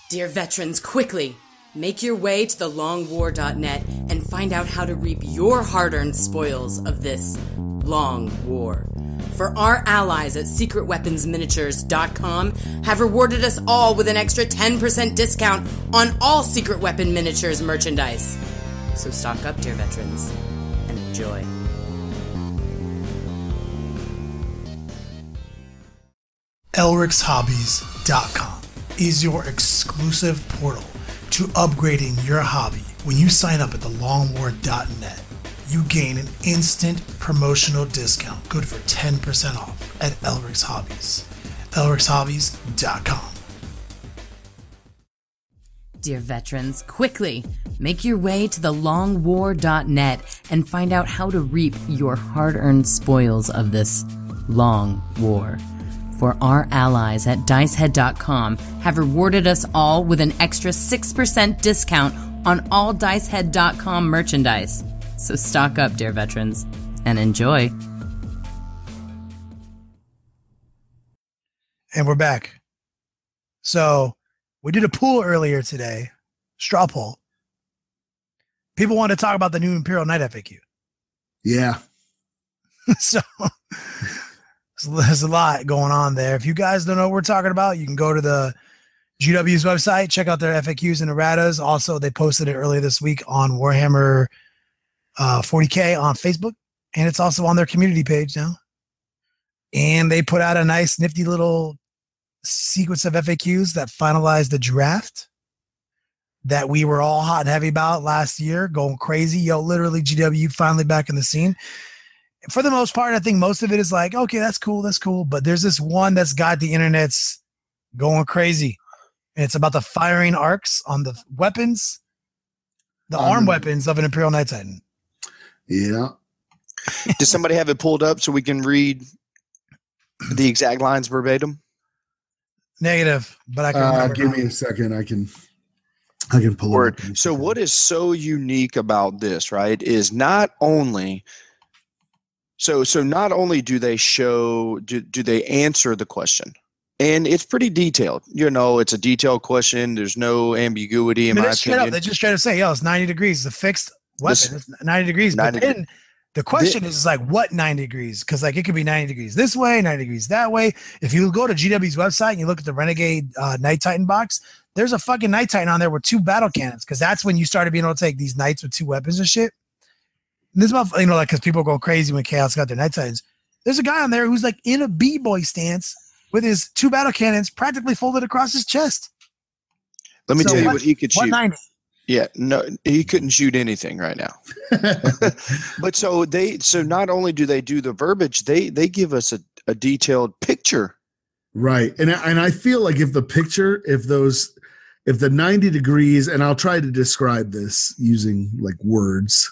Dear veterans, quickly make your way to thelongwar.net and find out how to reap your hard-earned spoils of this long war. For our allies at secretweaponsminiatures.com have rewarded us all with an extra 10% discount on all Secret Weapon Miniatures merchandise. So stock up, dear veterans, and enjoy. ElrixHobbies.com is your exclusive portal to upgrading your hobby. When you sign up at thelongwar.net, you gain an instant promotional discount good for 10% off at Elrix Hobbies. ElrixHobbies.com. Dear veterans, quickly make your way to thelongwar.net and find out how to reap your hard-earned spoils of this long war. For our allies at dicehead.com have rewarded us all with an extra 6% discount on all dicehead.com merchandise. So stock up, dear veterans, and enjoy. And we're back. So we did a poll earlier today, straw poll. People want to talk about the new Imperial Knight FAQ. Yeah. So there's a lot going on there. If you guys don't know what we're talking about, you can go to the GW's website, check out their FAQs and erratas. Also, they posted it earlier this week on Warhammer 40K on Facebook, and it's also on their community page now. And they put out a nice, nifty little sequence of FAQs that finalized the draft that we were all hot and heavy about last year, going crazy. Yo, literally, GW finally back in the scene. For the most part, I think most of it is like, okay, that's cool. But there's this one that's got the internet's going crazy. And it's about the firing arcs on the weapons, the arm weapons of an Imperial Knight Titan. Yeah. Does somebody have it pulled up so we can read the exact lines verbatim? Negative, but I can give me a second. I can pull it up. So what is so unique about this, right, is not only not only do they show, do they answer the question, and it's pretty detailed. It's a detailed question. There's no ambiguity in my opinion. They just straight up say, it's 90 degrees. The fixed weapon is 90 degrees. But then the question is like, what 90 degrees? Because like it could be 90 degrees this way, 90 degrees that way. If you go to GW's website and you look at the Renegade Knight Titan box, there's a fucking Knight Titan on there with 2 battle cannons. Because that's when you started being able to take these knights with 2 weapons and shit. And this motherfucker, because people go crazy when Chaos got their Knight Titans. There's a guy on there who's like in a B-boy stance with his 2 battle cannons practically folded across his chest. Let me tell you what he could shoot. 190. Yeah, no, he couldn't shoot anything right now. But so not only do they do the verbiage, they give us a detailed picture. Right. And I feel like if the 90 degrees, and I'll try to describe this using like words.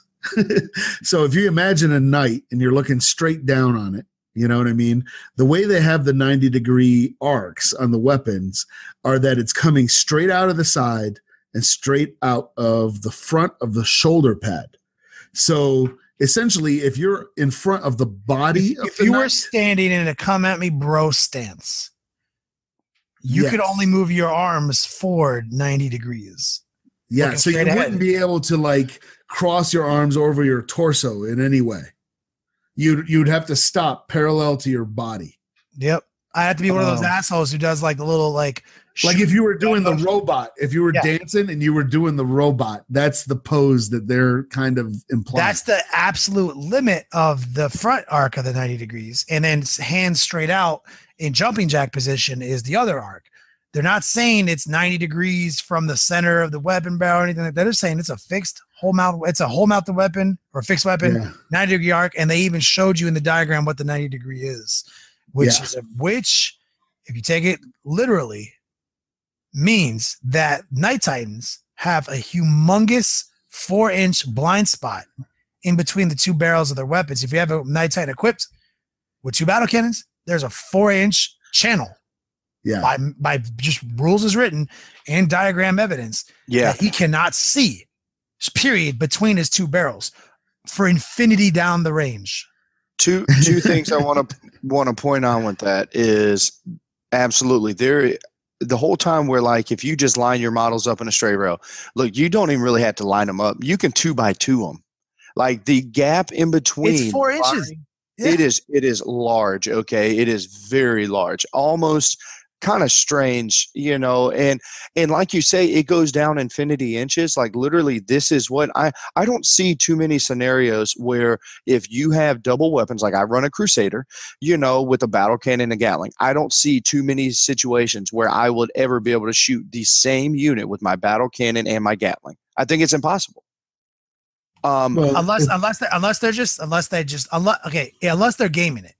So if you imagine a knight and you're looking straight down on it, you know what I mean? The way they have the 90-degree arcs on the weapons are that it's coming straight out of the side and straight out of the front of the shoulder pad. So essentially, if you're in front of the body of if the you knight, were standing in a come at me bro stance, you could only move your arms forward 90 degrees. Yeah, so you ahead. wouldn't be able to like cross your arms over your torso in any way. You'd have to stop parallel to your body. Yep. I have to be one of those assholes who does like the little like if you were doing the robot, if you were dancing and you were doing the robot, that's the pose that they're kind of implying. That's the absolute limit of the front arc of the 90 degrees. And then hands straight out in jumping jack position is the other arc. They're not saying it's 90 degrees from the center of the weapon barrel or anything like that. They're saying it's a fixed whole mount. It's a whole mounted weapon or fixed weapon, 90 degree arc. And they even showed you in the diagram what the 90 degree is, which if you take it literally, means that Night Titans have a humongous 4-inch blind spot in between the two barrels of their weapons. If you have a Night Titan equipped with 2 battle cannons, there's a 4-inch channel. Yeah. By just rules as written and diagram evidence that he cannot see, period, between his 2 barrels for infinity down the range. Two things I want to point on with that is absolutely the whole time we're like, if you just line your models up in a straight row, look, you don't even really have to line them up. You can 2x2 them. Like the gap in between. It's 4 inches. It is large. Okay. It is very large, almost kind of strange, and like you say, it goes down infinity inches. Like literally, this is what I don't see too many scenarios where if you have double weapons, like I run a Crusader, with a battle cannon and a Gatling, I don't see too many situations where I would ever be able to shoot the same unit with my battle cannon and my Gatling. I think it's impossible. Unless they're gaming it.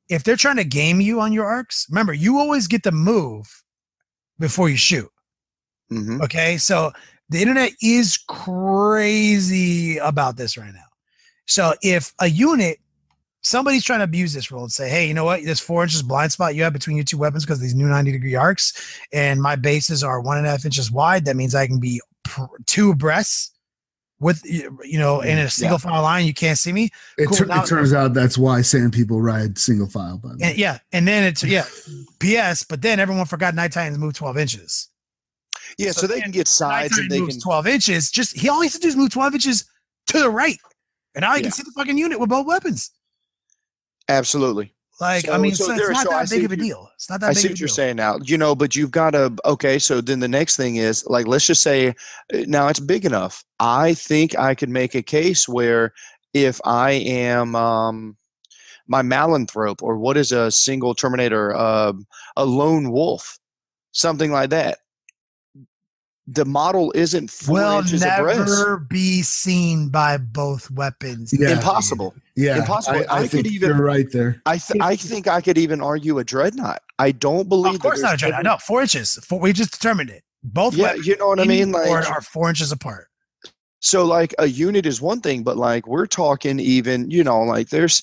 If they're trying to game you on your arcs, remember, you always get to move before you shoot. Mm-hmm. Okay, so the internet is crazy about this right now. So if a unit, somebody's trying to abuse this rule and say, hey, you know what, this 4 inches blind spot you have between your 2 weapons because these new 90 degree arcs and my bases are 1.5 inches wide, that means I can be 2 abreast with in a single file line. You can't see me. It turns out that's why sand people ride single file. By the way. And then it's PS. But then everyone forgot Night Titans move 12 inches. Yeah, so they can get sides and they can 12 inches. Just he all he has to do is move 12 inches to the right, and now you can see the fucking unit with both weapons. Absolutely. Like, it's not that big of a deal. It's not that big of a deal. I see what you're saying now, but you've got to, okay, so then the next thing is, like, let's just say, now it's big enough. I think I could make a case where if I am my Malanthrope, or what is a single Terminator, a lone wolf, something like that, the model isn't 4 inches abreast. Will never be seen by both weapons. Yeah. Impossible. Yeah, impossible. I think you're right there. I think I could even argue a Dreadnought. I don't believe. Of course not a Dreadnought. No, 4 inches. We just determined it. Both weapons, you know what I mean? Like, are 4 inches apart. So like a unit is one thing, but like we're talking even, like there's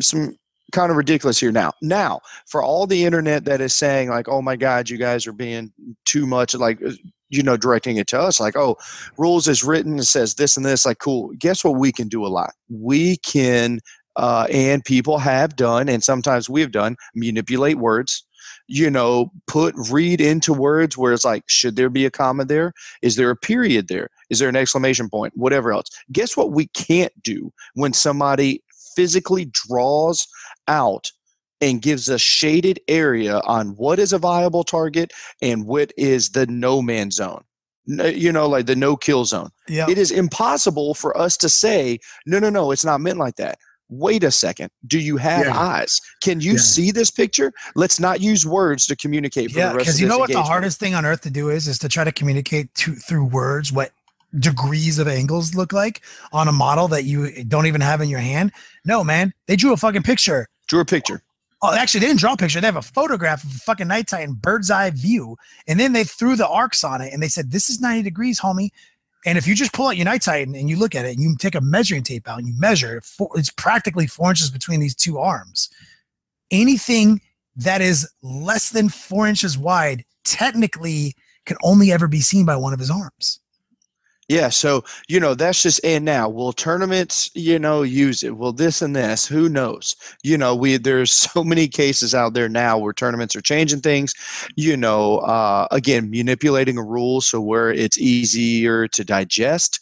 some kind of ridiculous here now for all the internet that is saying like, oh my God, you guys are being too much, like, directing it to us, like, oh, rules is written, it says this and this, like, cool. Guess what we can do a lot? We can, and people have done, and sometimes we've done, manipulate words, read into words where it's like, should there be a comma there? Is there a period there? Is there an exclamation point? Whatever else. Guess what we can't do when somebody physically draws out and gives a shaded area on what is a viable target and what is the no man zone, like the no kill zone. Yeah. It is impossible for us to say, no, it's not meant like that. Wait a second. Do you have eyes? Can you see this picture? Let's not use words to communicate for the rest of this because you know what engagement. The hardest thing on earth to do is to try to communicate through words what degrees of angles look like on a model that you don't even have in your hand. No, man. They drew a fucking picture. Oh, actually, they didn't draw a picture. They have a photograph of a fucking Night Titan bird's eye view, and then they threw the arcs on it, and they said, this is 90 degrees, homie. And if you just pull out your Night Titan and you look at it, and you take a measuring tape out and you measure, it's practically 4 inches between these two arms. Anything that is less than 4 inches wide technically can only ever be seen by one of his arms. Yeah, so, that's just, and now will tournaments, use it? Will this and this? Who knows? There's so many cases out there now where tournaments are changing things, again, manipulating a rule so where it's easier to digest,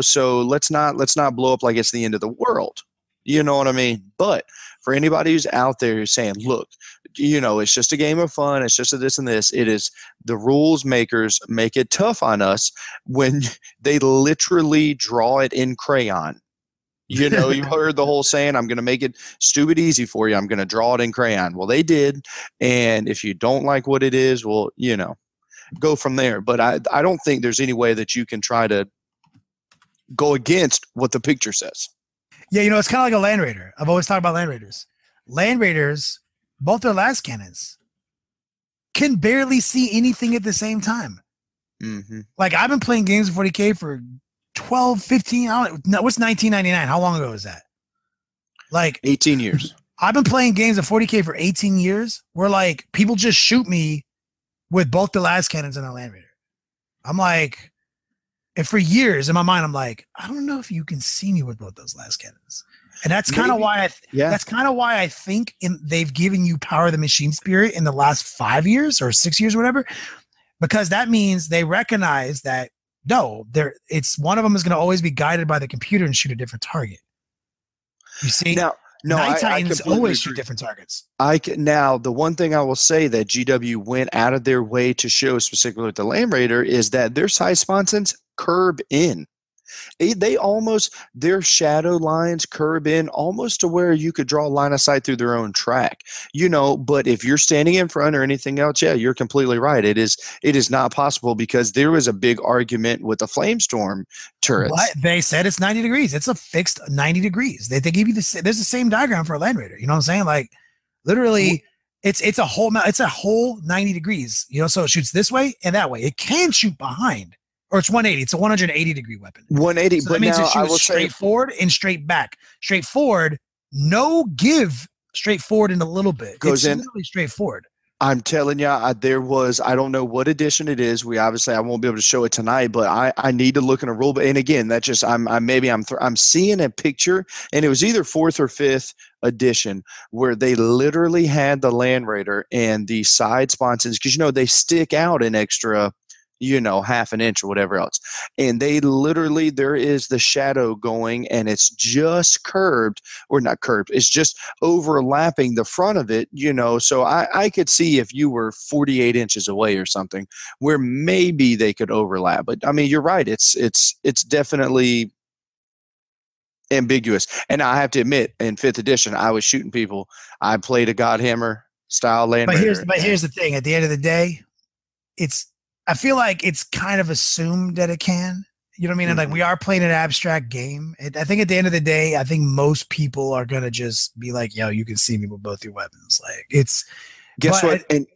so let's not blow up like it's the end of the world. You know what I mean? But for anybody who's out there who's saying, look, it's just a game of fun, it's just a this and this, it is the rules makers make it tough on us when they literally draw it in crayon. You heard the whole saying, I'm going to make it stupid easy for you. I'm going to draw it in crayon. Well, they did. And if you don't like what it is, well, go from there. But I don't think there's any way that you can try to go against what the picture says. Yeah, it's kind of like a Land Raider. I've always talked about Land Raiders. Land Raiders, both their last cannons, can barely see anything at the same time. Mm-hmm. Like, I've been playing games of 40K for 12, 15, what's 1999? How long ago was that? Like 18 years. I've been playing games of 40K for 18 years where, like, people just shoot me with both the last cannons and a Land Raider. I'm like, and for years in my mind, I'm like, I don't know if you can see me with both those last cannons. And that's kind of why that's kind of why I think they've given you Power of the Machine Spirit in the last 5 years or 6 years, or whatever, because that means they recognize that it's one of them is going to always be guided by the computer and shoot a different target. You see, Night Titans always shoot different targets. Now, the one thing I will say that GW went out of their way to show, specifically with the Land Raider, is that their side sponsons curb in. Their shadow lines curb in almost to where you could draw a line of sight through their own track, but if you're standing in front or anything else, yeah, you're completely right. It is not possible, because there was a big argument with the Flamestorm turrets. But they said it's 90 degrees. It's a fixed 90 degrees. They give you there's the same diagram for a Land Raider. You know what I'm saying? Like, literally, it's a whole 90 degrees, so it shoots this way and that way. It can shoot behind. Or it's 180. It's a 180 degree weapon. 180, so but that means now it shoots straight forward and straight back. Straight forward, no give. Straight forward in a little bit. It's literally straightforward. I'm telling you, I don't know what edition it is. I won't be able to show it tonight, but I need to look in a rule book. And again, that's just I'm seeing a picture, and it was either 4th or 5th edition where they literally had the Land Raider and the side sponsons, because they stick out an extra, half an inch or whatever else. And they literally, there is the shadow going, and it's just curved, or not curved, it's just overlapping the front of it, so I could see if you were 48 inches away or something where maybe they could overlap. But I mean, you're right. It's definitely ambiguous. And I have to admit, in 5th edition, I was shooting people. I played a Godhammer style Land Raider. But here's the thing. At the end of the day, I feel like it's kind of assumed that it can. You know what I mean? And like, we are playing an abstract game. I think at the end of the day, I think most people are going to just be like, yo, you can see me with both your weapons. Like, guess what? And,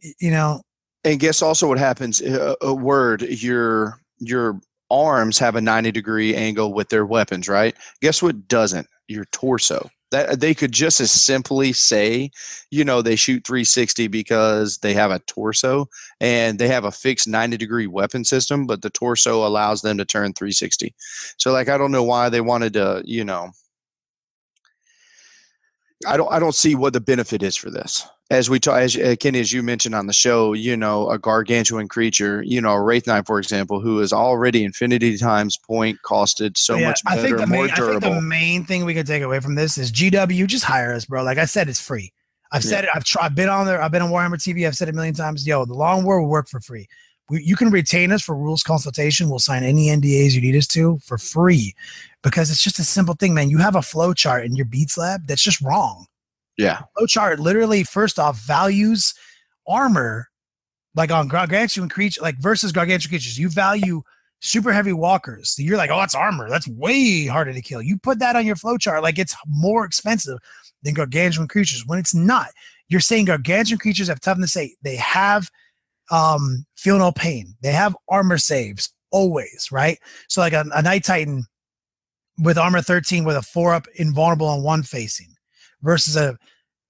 and guess also what happens, your arms have a 90 degree angle with their weapons, right? Guess what doesn't? Your torso. That they could just as simply say, they shoot 360 because they have a torso and they have a fixed 90 degree weapon system, but the torso allows them to turn 360. So, like, I don't know why they wanted to, I don't see what the benefit is for this. As Kenny, as you mentioned on the show, a gargantuan creature, a Wraith Knight, for example, who is already infinity times point costed so much better, more durable. I think the main thing we could take away from this is GW, just hire us, bro. Like I said, it's free. I've said it. I've been on there. I've been on Warhammer TV. I've said it a million times. Yo, the Long War will work for free. You can retain us for rules consultation. We'll sign any NDAs you need us to for free, because it's just a simple thing, man. You have a flow chart in your Beats lab that's just wrong. Yeah. Flowchart literally, first off, values armor like on gargantuan creature, like versus gargantuan creatures. You value super heavy walkers. So you're like, oh, that's armor. That's way harder to kill. You put that on your flowchart, like it's more expensive than gargantuan creatures, when it's not. You're saying gargantuan creatures have toughness 8. They have feel no pain. They have armor saves always, right? So like a Night Titan with armor 13 with a 4-up invulnerable on 1 facing, versus a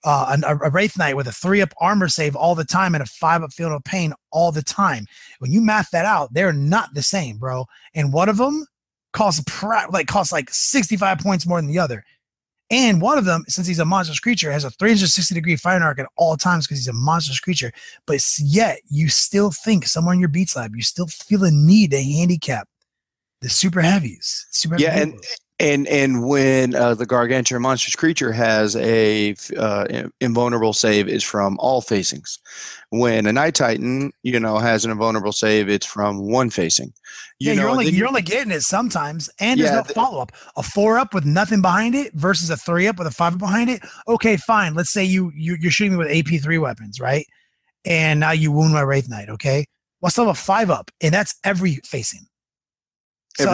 a Wraith Knight with a 3-up armor save all the time and a 5-up field of pain all the time. When you math that out, they're not the same, bro. And one of them costs like 65 points more than the other. And one of them, since he's a monstrous creature, has a 360-degree firing arc at all times because he's a monstrous creature. But yet, you still think somewhere in your beat slab, you still feel a need to handicap the super heavies. And when the gargantuan monstrous creature has a invulnerable save, it's from all facings. When a Night Titan, has an invulnerable save, it's from one facing. You're only getting it sometimes, and there's no follow up. A 4-up with nothing behind it versus a 3-up with a 5-up behind it. Okay, fine. Let's say you're shooting me with AP3 weapons, right? And now you wound my Wraith Knight. Okay, well, I still have a 5-up, and that's every facing. So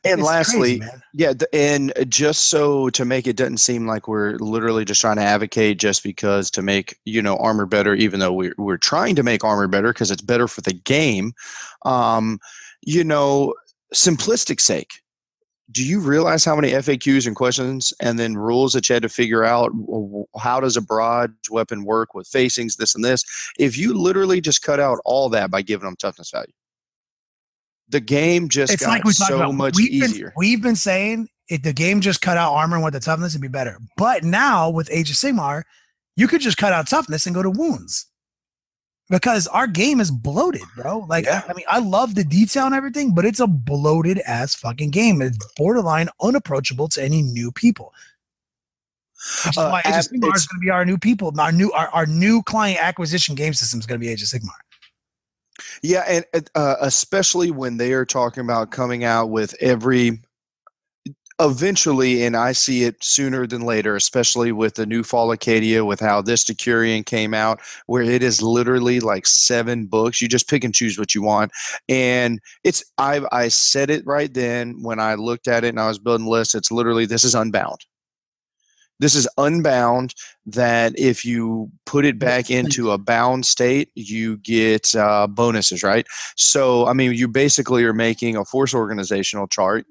and lastly, crazy, and just so to make it doesn't seem like we're literally just trying to advocate just because to make armor better, even though we're trying to make armor better because it's better for the game. Simplistic sake. Do you realize how many FAQs and questions and then rules that you had to figure out? How does a barrage weapon work with facings, this and this? If you literally just cut out all that by giving them toughness value, the game just got so much easier. We've been saying if the game just cut out armor and went to toughness, it'd be better. But now with Age of Sigmar, you could just cut out toughness and go to wounds. Because our game is bloated, bro. I love the detail and everything, but it's a bloated ass fucking game. It's borderline unapproachable to any new people. Which is why Age of Sigmar is going to be our new people. Our new client acquisition game system is going to be Age of Sigmar. Yeah, and especially when they are talking about coming out with eventually, and I see it sooner than later, especially with the new Fall of Cadia, with how this Decurion came out, where it is literally like 7 books. You just pick and choose what you want. And I said it right then when I looked at it and I was building lists. It's literally, this is Unbound. This is Unbound, that if you put it back into a bound state, you get bonuses, right? So, you basically are making a force organizational chart,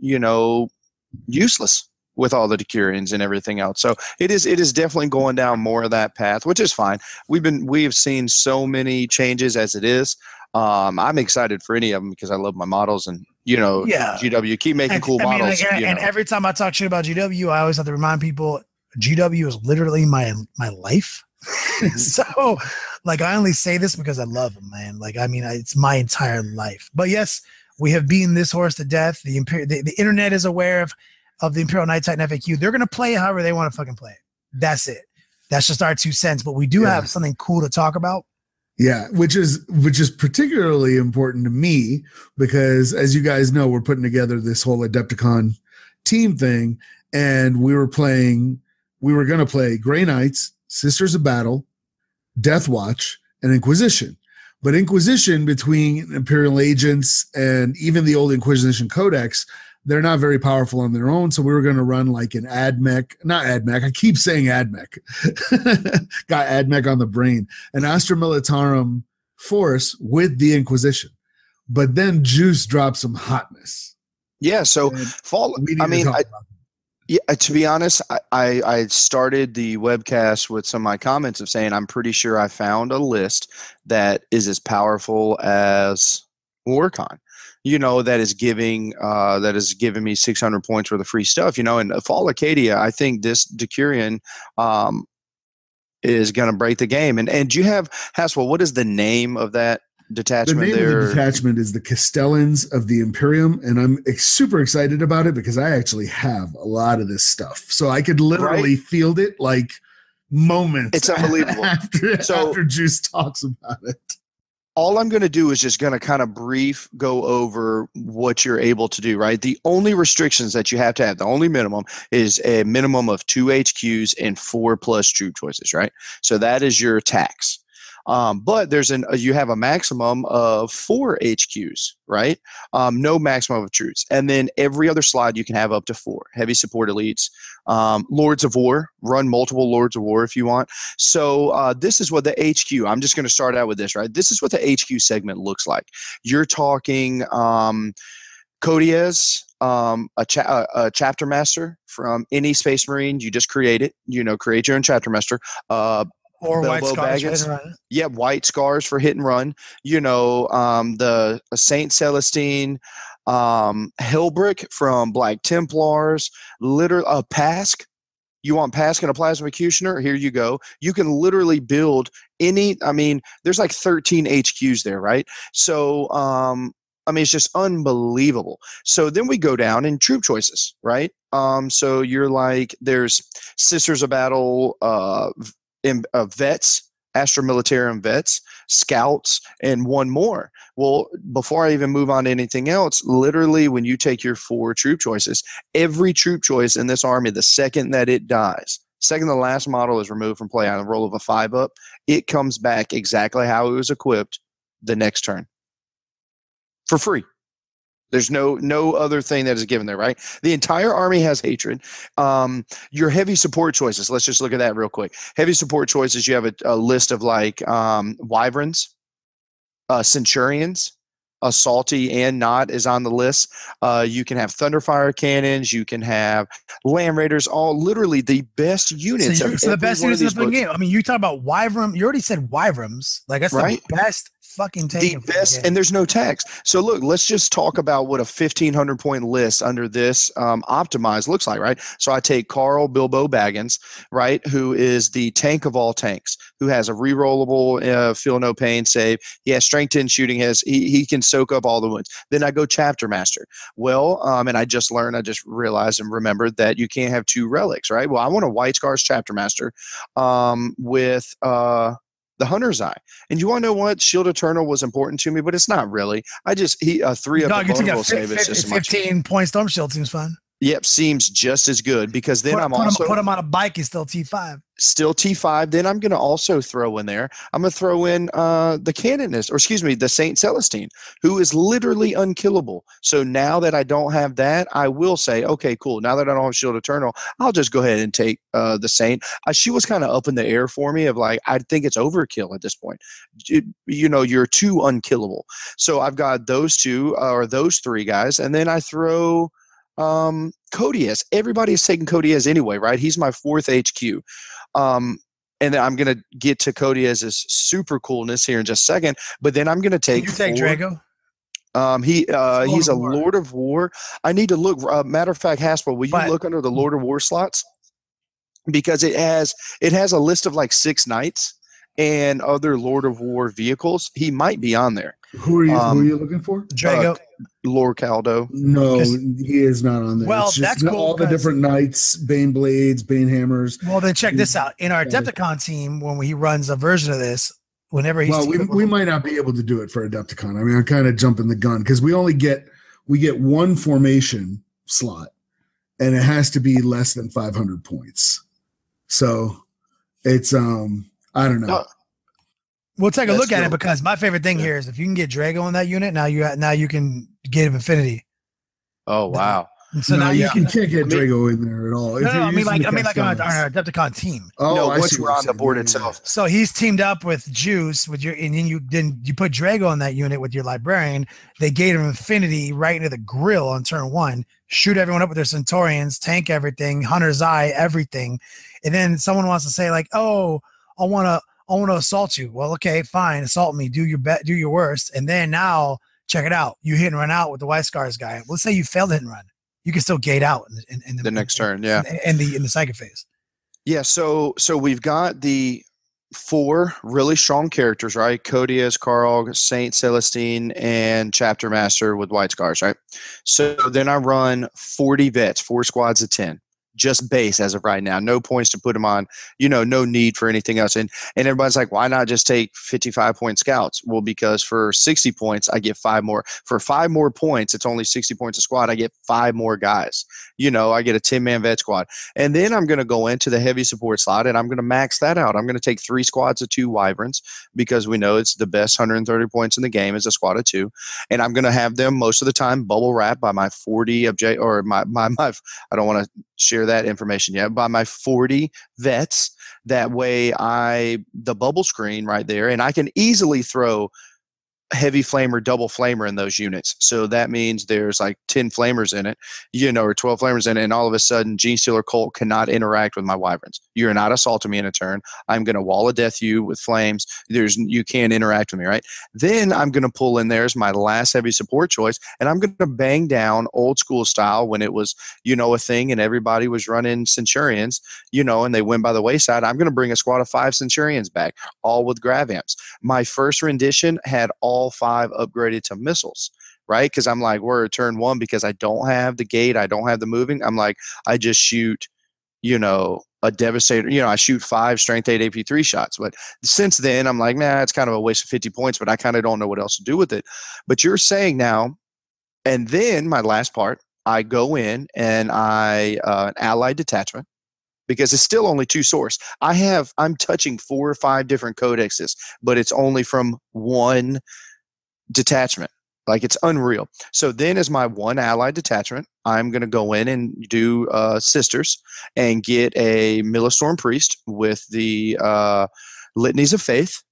useless with all the Decurions and everything else. So it is definitely going down more of that path, which is fine. We have seen so many changes as it is. I'm excited for any of them because I love my models and GW keep making cool models. And every time I talk shit about GW, I always have to remind people GW is literally my life. So I only say this because I love them, man. It's my entire life. But yes, we have beaten this horse to death. The internet is aware of the Imperial Night Titan FAQ. They're going to play it however they want to fucking play it. That's it. That's just our 2 cents. But we do have something cool to talk about. Yeah, which is particularly important to me because, as you guys know, we're putting together this whole Adepticon team thing, and we were going to play Grey Knights, Sisters of Battle, Death Watch, and Inquisition. But Inquisition, between Imperial agents and even the old Inquisition Codex, they're not very powerful on their own. So we were going to run like an not AdMech. I keep saying AdMech. Got AdMech on the brain. An Astra Militarum force with the Inquisition. But then Juice dropped some hotness. Yeah. So to be honest, I started the webcast with some of my comments of saying I'm pretty sure I found a list that is as powerful as Warcon. That is giving me 600 points worth of free stuff. And Fall of Cadia, I think this Decurion is going to break the game. And do you have, Haswell, what is the name of that detachment? The name of the detachment is the Castellans of the Imperium, and I'm super excited about it because I actually have a lot of this stuff. So I could literally field it like moments. It's unbelievable. After Juice talks about it. All I'm going to do is just going to kind of go over what you're able to do, right? The only restrictions that you have to have, the only minimum is a minimum of 2 HQs and 4+ troop choices, right? So that is your tax. But you have a maximum of 4 HQs, right? No maximum of troops. And then every other slide you can have up to 4 heavy support elites, Lords of War, run multiple Lords of War if you want. So this is what the HQ, I'm just going to start out with this, right? This is what the HQ segment looks like. You're talking Codiez, a chapter master from any Space Marine. You just create it. Create your own chapter master. Or white Bilbo scars, Baggins. right? Yeah, white scars for hit and run. The Saint Celestine, Hellbrick from Black Templars, Pask. You want Pask and a Plasmacutioner? Here you go. You can literally build any. I mean, there's like 13 HQs there, right? So, it's just unbelievable. So then we go down in troop choices, right? So you're like, there's Sisters of Battle, vets, Astra Militarum vets, scouts, and one more. Well, before I even move on to anything else, literally when you take your 4 troop choices, every troop choice in this army, the second that it dies, second the last model is removed from play on a roll of a 5 up, it comes back exactly how it was equipped the next turn. For free. There's no other thing that is given there, right? The entire army has hatred. Your heavy support choices, let's just look at that real quick. Heavy support choices, you have a list of like wyverns, centurions, salty and not is on the list. You can have thunderfire cannons. You can have land raiders. All literally the best units. So the best units in the game. I mean, you talk about wyvern. You already said wyverns. Like that's right? The best fucking tank. The best, and there's no tax. So look, let's just talk about what a 1,500 point list under this optimized looks like, right? So I take Carl Bilbo Baggins, right, who is the tank of all tanks, who has a rerollable feel no pain save. He has strength 10 shooting. He can soak up all the wounds. Then I go Chapter Master. Well, and I just realized and remembered that you can't have 2 relics, right? Well, I want a White Scars Chapter Master with the Hunter's Eye. And you want to know what? Shield Eternal was important to me, but it's not really. I just 3 up the vulnerable save is just 15 point Storm Shield seems fun. Yep, seems just as good because then put him on a bike is still T5. Still T5. Then I'm going to also throw in there. I'm going to throw in the Canonist, or excuse me, the Saint Celestine, who is literally unkillable. So now that I don't have that, I will say, okay, cool. Now that I don't have Shield Eternal, I'll just go ahead and take the Saint. She was kind of up in the air for me of like, I think it's overkill at this point. You're too unkillable. So I've got those 2 or those 3 guys, and then I throw Codiez. Everybody is taking Codiez anyway, right? He's my 4th HQ. And then I'm going to get to Codiez's super coolness here in just a second, but then I'm going to take Drago? He's a Lord of War. I need to look. Matter of fact, Haspel, will you look under the Lord of War slots? Because it has a list of like 6 knights and other Lord of War vehicles. He might be on there. Who are you looking for? Drago. Lord Caldo. No, he is not on there. Well, it's just that's cool. All the different knights, Bane Blades, Bane Hammers. Well, then check this out. In our Adepticon team, when he runs a version of this, whenever he's we might not be able to do it for Adepticon. I mean, I'm kind of jumping the gun because we get 1 formation slot, and it has to be less than 500 points. So it's I don't know. We'll take a look at it because my favorite thing here is if you can get Drago on that unit, now you can get him Infinity. Oh wow! So now you can't get Drago in there at all. I mean like on our Adepticon team. Oh, no, once we're on the board itself. So he's teamed up with Juice and then you put Drago on that unit with your Librarian. They gave him Infinity right into the grill on turn 1. Shoot everyone up with their Centaurians, tank everything, Hunter's Eye, everything, and then someone wants to say like, oh, I want to assault you. Well, okay, fine. Assault me. Do your worst. And then now, check it out. You hit and run out with the White Scars guy. Let's say you failed hit and run. You can still gate out in the next turn, yeah. In the psychic phase. Yeah, so we've got the 4 really strong characters, right? Codiez, Carl, Saint Celestine, and Chapter Master with White Scars, right? So then I run 40 vets, 4 squads of 10. Just base as of right now. No points to put them on. No need for anything else. And everybody's like, why not just take 55-point scouts? Well, because for 60 points, I get 5 more. For 5 more points, it's only 60 points a squad. I get 5 more guys. I get a 10-man vet squad. And then I'm going to go into the heavy support slot, and I'm going to max that out. I'm going to take 3 squads of 2 wyverns because we know it's the best 130 points in the game is a squad of 2. And I'm going to have them most of the time bubble wrap by my 40 or my I don't want to share that information yet, by my 40 vets. That way the bubble screen right there, and I can easily throw heavy flamer, double flamer in those units. So that means there's like 10 flamers in it, or 12 flamers in it. And all of a sudden, Gene Stealer Colt cannot interact with my wyverns. You're not assaulting me in a turn. I'm going to wall of death you with flames. You can't interact with me, right? Then I'm going to pull in there as my last heavy support choice. And I'm going to bang down old school style when it was, a thing and everybody was running Centurions, and they went by the wayside. I'm going to bring a squad of 5 Centurions back, all with grav amps. My first rendition had all 5 upgraded to missiles, right? Because I'm like, we're at turn 1 because I don't have the gate, I don't have the moving. I'm like, I just shoot, a devastator. I shoot 5 strength 8 AP3 shots. But since then, I'm like, nah, it's kind of a waste of 50 points, but I kind of don't know what else to do with it. But you're saying now, and then my last part, I go in and an allied detachment, because it's still only 2 source. I'm touching 4 or 5 different codexes, but it's only from 1 detachment. Like, it's unreal. So then as my 1 allied detachment, I'm going to go in and do Sisters and get a Millistorm Priest with the Litanies of Faith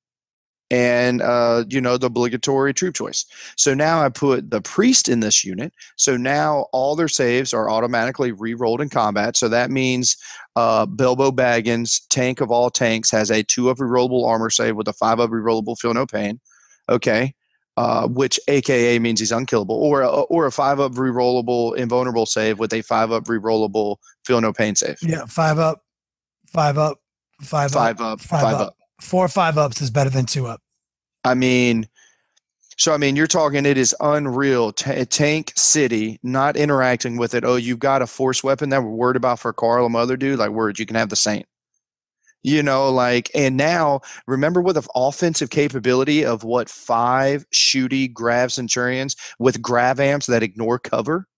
and the obligatory troop choice. So now I put the Priest in this unit. So now all their saves are automatically re-rolled in combat. So that means Bilbo Baggins, tank of all tanks, has a 2 of rerollable armor save with a 5 of rerollable feel no pain. Okay. Which AKA means he's unkillable, or a 5 up rerollable invulnerable save with a 5 up rerollable feel no pain save. Yeah, 5 up, 5 up, 5 up, 5 up. 4 5 ups is better than 2 up. I mean, you're talking, it is unreal. Tank City, not interacting with it. Oh, you've got a force weapon that we're worried about for Carl and other dude. Like, words, you can have the Saint. And now remember, with the offensive capability of 5 shooty grav Centurions with grav amps that ignore cover.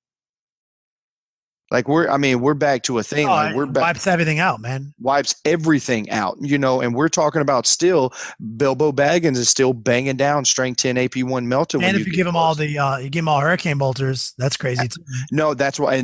Like, we're back to a thing. We're back. Wipes everything out, man. Wipes everything out, and we're talking about still Bilbo Baggins is still banging down strength 10 AP1 melted. And if you give them all hurricane bolters, that's crazy too. No, that's why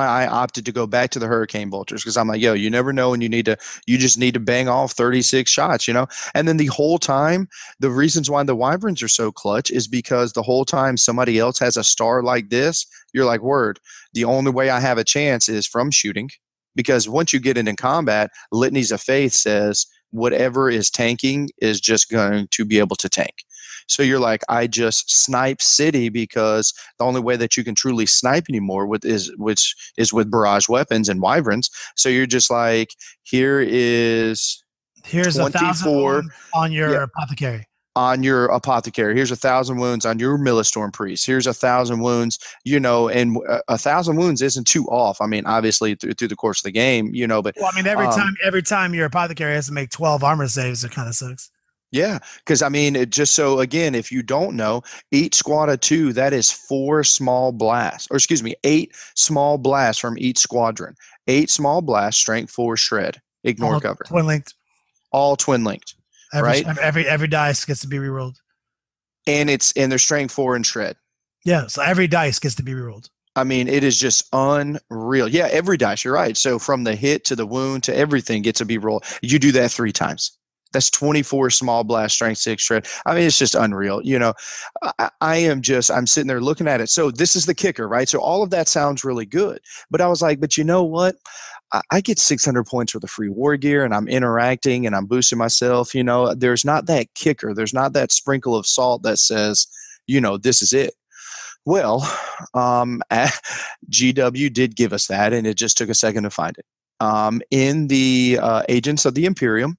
I opted to go back to the hurricane bolters, because I'm like, you never know when you just need to bang off 36 shots, And then the whole time, the reasons why the wyverns are so clutch is because the whole time somebody else has a star like this, you're like, word. The only way I have a chance is from shooting, because once you get into combat, Litanies of Faith says whatever is tanking is just going to be able to tank. So you're like, I just snipe city, because the only way that you can truly snipe anymore is with barrage weapons and wyverns. So you're just like, here's 1,000 on your apothecary. On your apothecary, here's 1,000 wounds on your Millistorm Priest. Here's 1,000 wounds, and 1,000 wounds isn't too off. I mean, obviously through the course of the game, but every time your apothecary has to make 12 armor saves, it kind of sucks. Yeah, because just so again, if you don't know, each squad of 2, that is 4 small blasts, 8 small blasts from each squadron. 8 small blasts, strength 4 shred, ignore cover, twin linked, all twin linked. Right, every dice gets to be rerolled, and they're strength 4 and shred. Yeah, so every dice gets to be rerolled. I mean, it is just unreal. Yeah, every dice. You're right. So from the hit to the wound to everything gets to be rolled. You do that 3 times. That's 24 small blast, strength 6 shred. I mean, it's just unreal. I'm sitting there looking at it. So this is the kicker, right? So all of that sounds really good, but I was like, but you know what? I get 600 points with the free war gear, and I'm interacting and I'm boosting myself. There's not that kicker. There's not that sprinkle of salt that says, this is it. Well, GW did give us that, and it just took a second to find it. In the Agents of the Imperium,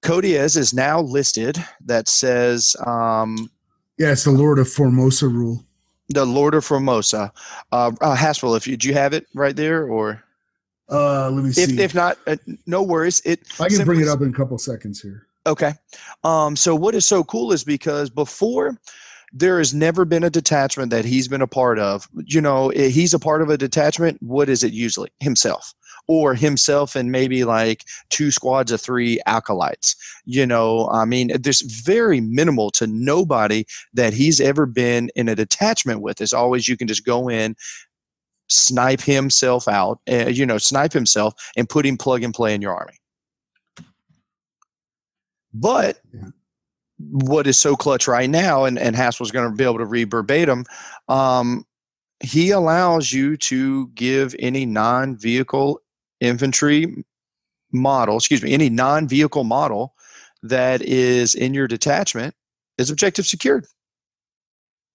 Codiez is now listed. That says, it's the Lord of Formosa rule. The Lord of Formosa. Haspel, do you have it right there, or? Let me see. If not, no worries. I can bring it up in a couple seconds here. Okay. So what is so cool is because before, there has never been a detachment that he's been a part of. He's a part of a detachment. What is it usually? Himself. Or himself and maybe like 2 squads of 3 acolytes. There's very minimal to nobody that he's ever been in a detachment with. It's always you can just go in, snipe himself out, snipe himself and put him plug and play in your army. But what is so clutch right now, and Hassel's going to be able to read verbatim, he allows you to give any non-vehicle infantry model, any non-vehicle model that is in your detachment is objective secured.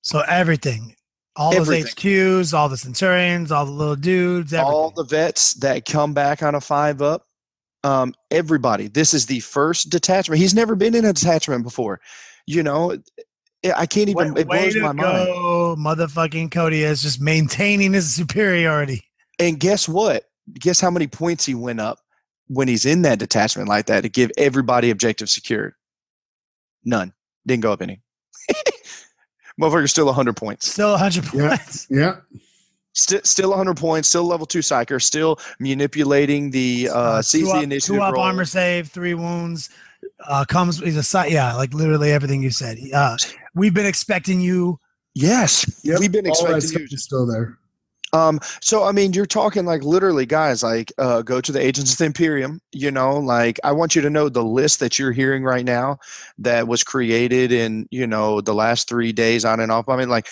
So everything. All those HQs, all the Centurions, all the little dudes, everything. All the vets that come back on a 5-up, everybody. This is the first detachment. He's never been in a detachment before. You know, I can't even, it blows my mind. Motherfucking Cody is just maintaining his superiority. And guess what? Guess how many points he went up when he's in that detachment like that to give everybody objective secured? None. Didn't go up any. Motherfucker's still 100 points. Still 100 points. Yeah. Still 100 points. Still level 2 psyker. Still manipulating the seize the initiative 2 up roll. Armor save, 3 wounds. Like literally everything you said. We've been expecting you. Yes. Yep. We've been expecting you. Still there. So I mean, you're talking like literally, guys, like go to the Agents of the Imperium, you know, like I want you to know the list that you're hearing right now that was created in, you know, the last 3 days on and off. I mean, like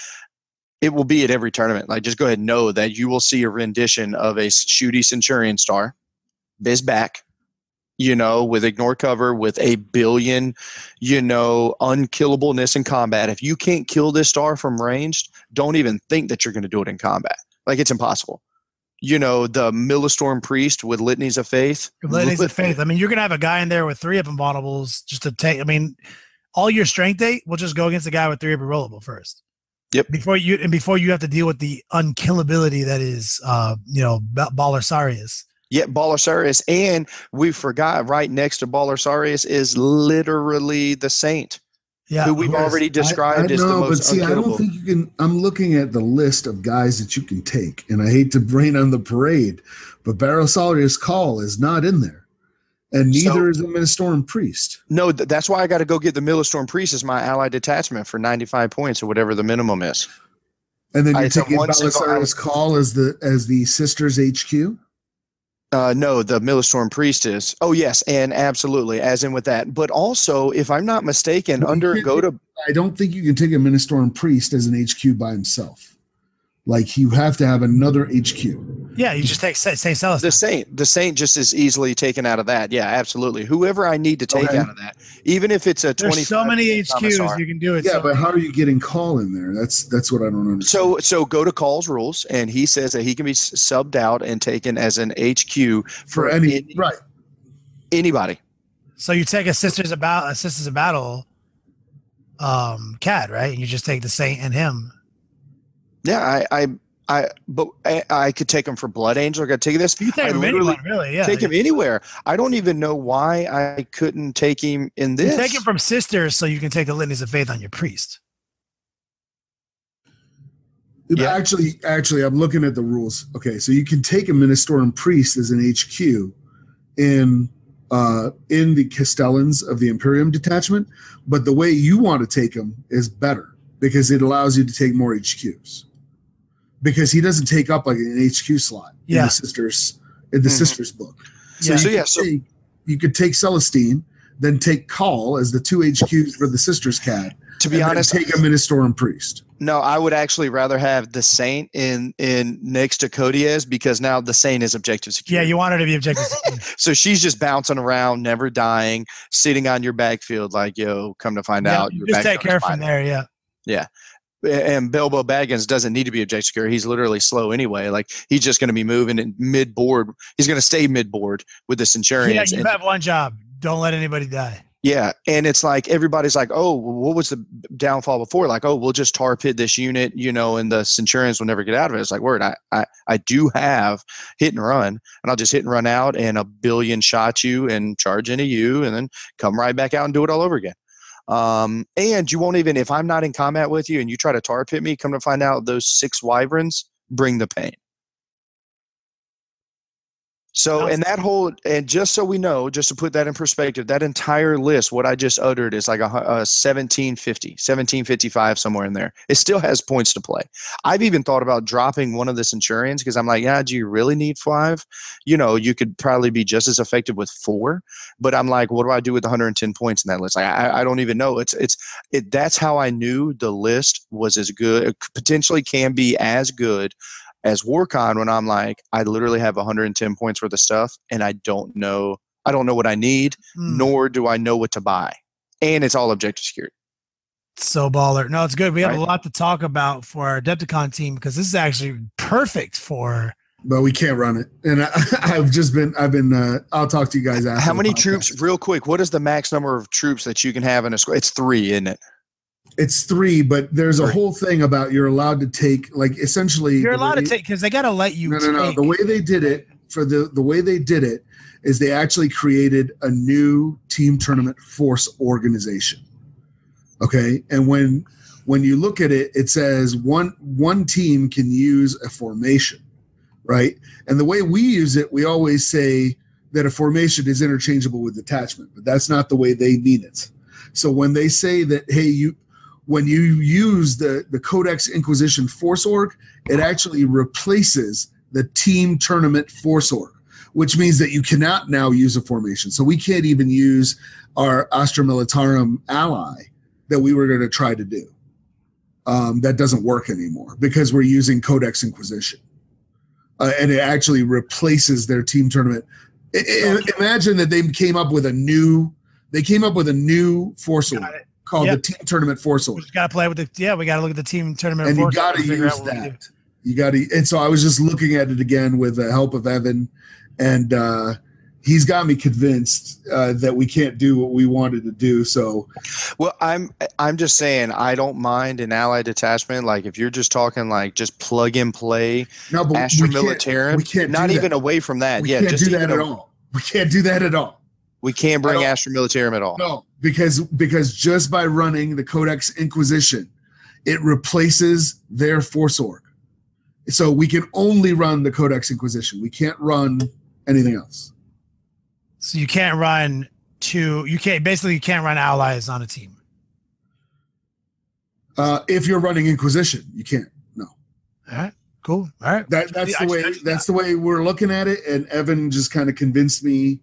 it will be at every tournament. Like just go ahead and know that you will see a rendition of a shooty Centurion star, biz back, you know, with ignore cover, with a billion, you know, unkillableness in combat. If you can't kill this star from ranged, don't even think that you're going to do it in combat. Like it's impossible. You know, the Millistorm Priest with Litanies of Faith. Litanies of Faith. I mean, you're going to have a guy in there with 3 up invulnerables just to take. I mean, all your strength 8 will just go against the guy with 3 up rollable first. Yep. Before you have to deal with the unkillability that is, you know, Balarsarius. Yeah, Balarsarius. And we forgot right next to Balarsarius is literally the Saint. Yeah, who we've already described as the most unkillable. I don't think you can. I'm looking at the list of guys that you can take, and I hate to rain on the parade, but Balarsarius' Call is not in there, and neither is the Millistorm Priest. No, that's why I got to go get the Millistorm Priest as my allied detachment for 95 points or whatever the minimum is. And then you're taking Balarsarius' Call as the Sisters HQ. No, the Millistorm Priest is. Oh, yes, and absolutely, as in with that. But also, if I'm not mistaken, I don't think you can take a Millistorm Priest as an HQ by himself. Like, you have to have another HQ. Yeah, you just take St. Celestine. The Saint just is easily taken out of that. Yeah, absolutely. Whoever I need to take out of that, even if it's a 20. There's so many HQs you can do it. Yeah, but how are you getting Call in there? That's what I don't understand. So go to Call's rules, and he says that he can be subbed out and taken as an HQ for anybody. So you take a Sisters of Battle, CAD, right? And you just take the Saint and him. Yeah, but I could take him for Blood Angel. I could take this. You can take him anywhere, really. Yeah, take him anywhere. I don't even know why I couldn't take him in this. You take him from Sisters, so you can take the Litanies of Faith on your priest. Yeah. Actually, I'm looking at the rules. Okay, so you can take a Millistorm Priest as an HQ in the Castellans of the Imperium detachment, but the way you want to take him is better because it allows you to take more HQs. Because he doesn't take up like an HQ slot in the Sisters book. So you could take Celestine, then take Call as the 2 HQs for the Sisters CAD. To be honest, take a Millistorm Priest. No, I would actually rather have the Saint in next to Codiez because now the Saint is objective secure. Yeah, you want her to be objective secure. So she's just bouncing around, never dying, sitting on your backfield like, yo, come to find out. You just take her from there, yeah. Yeah. And Bilbo Baggins doesn't need to be objective secure. He's literally slow anyway. Like he's just going to be moving in mid-board. He's going to stay mid-board with the Centurions. Yeah, you have one job. Don't let anybody die. Yeah, and it's like everybody's like, oh, what was the downfall before? Like, oh, we'll just tar pit this unit, you know, and the Centurions will never get out of it. It's like, word, I do have hit and run, and I'll just hit and run out and a billion shot you and charge into you and then come right back out and do it all over again. And you won't even, if I'm not in combat with you and you try to tar pit me, come to find out those 6 wyverns bring the pain. So, and that whole, and just so we know, just to put that in perspective, that entire list, what I just uttered is like a 1750, 1755, somewhere in there. It still has points to play. I've even thought about dropping one of the Centurions because I'm like, yeah, do you really need 5? You know, you could probably be just as effective with 4. But I'm like, what do I do with 110 points in that list? Like, I don't even know. That's how I knew the list was as good, potentially can be as good as Warcon, when I'm like, I literally have 110 points worth of stuff and I don't know what I need, nor do I know what to buy. And it's all objective secured. So baller. No, it's good. We have a lot to talk about for our Adepticon team because this is actually perfect for. But we can't run it. And I'll talk to you guys after. How many troops, real quick, what is the max number of troops that you can have in a squad? It's 3, isn't it? It's 3, but there's a whole thing about you're allowed to take, like, essentially. You're allowed to take because they got to let you. No. The way they did it the way they did it is they actually created a new team tournament force organization. Okay, and when you look at it, it says one team can use a formation, right? And the way we use it, we always say that a formation is interchangeable with detachment, but that's not the way they mean it. So when they say that, hey, when you use the Codex Inquisition Force Org, it actually replaces the Team Tournament Force Org, which means that you cannot now use a formation. So we can't even use our Astra Militarum ally that we were going to try to do. That doesn't work anymore because we're using Codex Inquisition. And it actually replaces their Team Tournament. Imagine that they came up with a new Force Org called the Team Tournament Force Org. We got to play with we got to look at the Team Tournament and Force you got to use that. And so I was just looking at it again with the help of Evan, and he's got me convinced that we can't do what we wanted to do. So, well, I'm just saying I don't mind an allied detachment. Like if you're just talking like just plug and play, Astra Militarum, we can't not even that. away from that. We can't do that at all. We can't do that at all. We can't bring Astra Militarum at all. No, because just by running the Codex Inquisition, it replaces their Force Org. So we can only run the Codex Inquisition. We can't run anything else. So you can't run you can't run allies on a team. If you're running Inquisition, you can't. No. All right. Cool. All right. That's the way we're looking at it. And Evan just kind of convinced me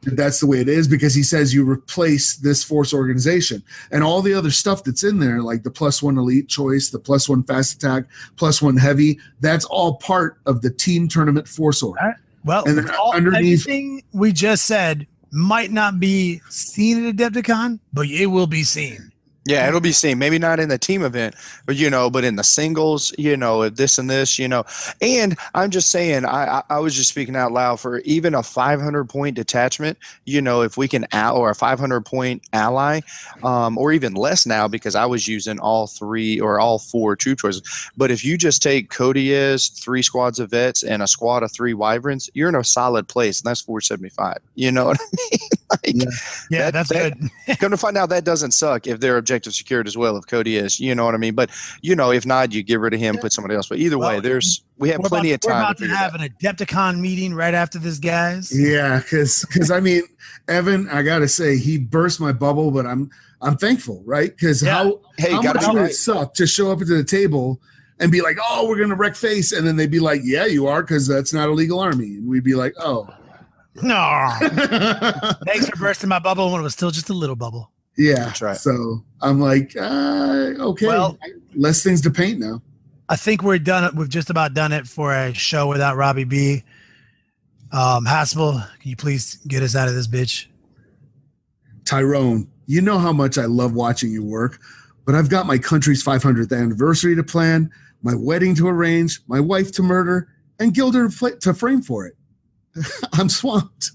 that that's the way it is because he says you replace this force organization and all the other stuff that's in there, like the +1 elite choice, the +1 fast attack, +1 heavy. That's all part of the Team Tournament Force Org. All right. Well, and then underneath, everything we just said might not be seen at Adepticon, but it will be seen. Yeah, it'll be seen. Maybe not in the team event, but but in the singles, this and this, And I'm just saying, I was just speaking out loud for even a 500-point detachment. If we can or a 500-point ally, or even less now because I was using all 3 or all 4 troop choices. But if you just take Codiez, 3 squads of vets, and a squad of 3 wyverns, you're in a solid place, and that's 475. You know what I mean? That's good. Come to find out, that doesn't suck if they're objective secured as well, if Cody is, you know what I mean? But if not, you get rid of him, put somebody else. But either way, we have plenty of time. We're about to have an Adepticon meeting right after this, guys. Yeah, because I mean, Evan, I gotta say, he burst my bubble, but I'm thankful, right? Because how much would it suck to show up at the table and be like, oh, we're gonna wreck face, and then they'd be like, yeah, you are, because that's not a legal army, and we'd be like, oh. No. Thanks for bursting my bubble when it was still just a little bubble. Yeah, that's right. So I'm like, okay, well, less things to paint now. I think we're done. We've just about done it for a show without Robbie B. Haspel, can you please get us out of this bitch? Tyrone, you know how much I love watching you work, but I've got my country's 500th anniversary to plan, my wedding to arrange, my wife to murder, and Gilder to frame for it. I'm swamped.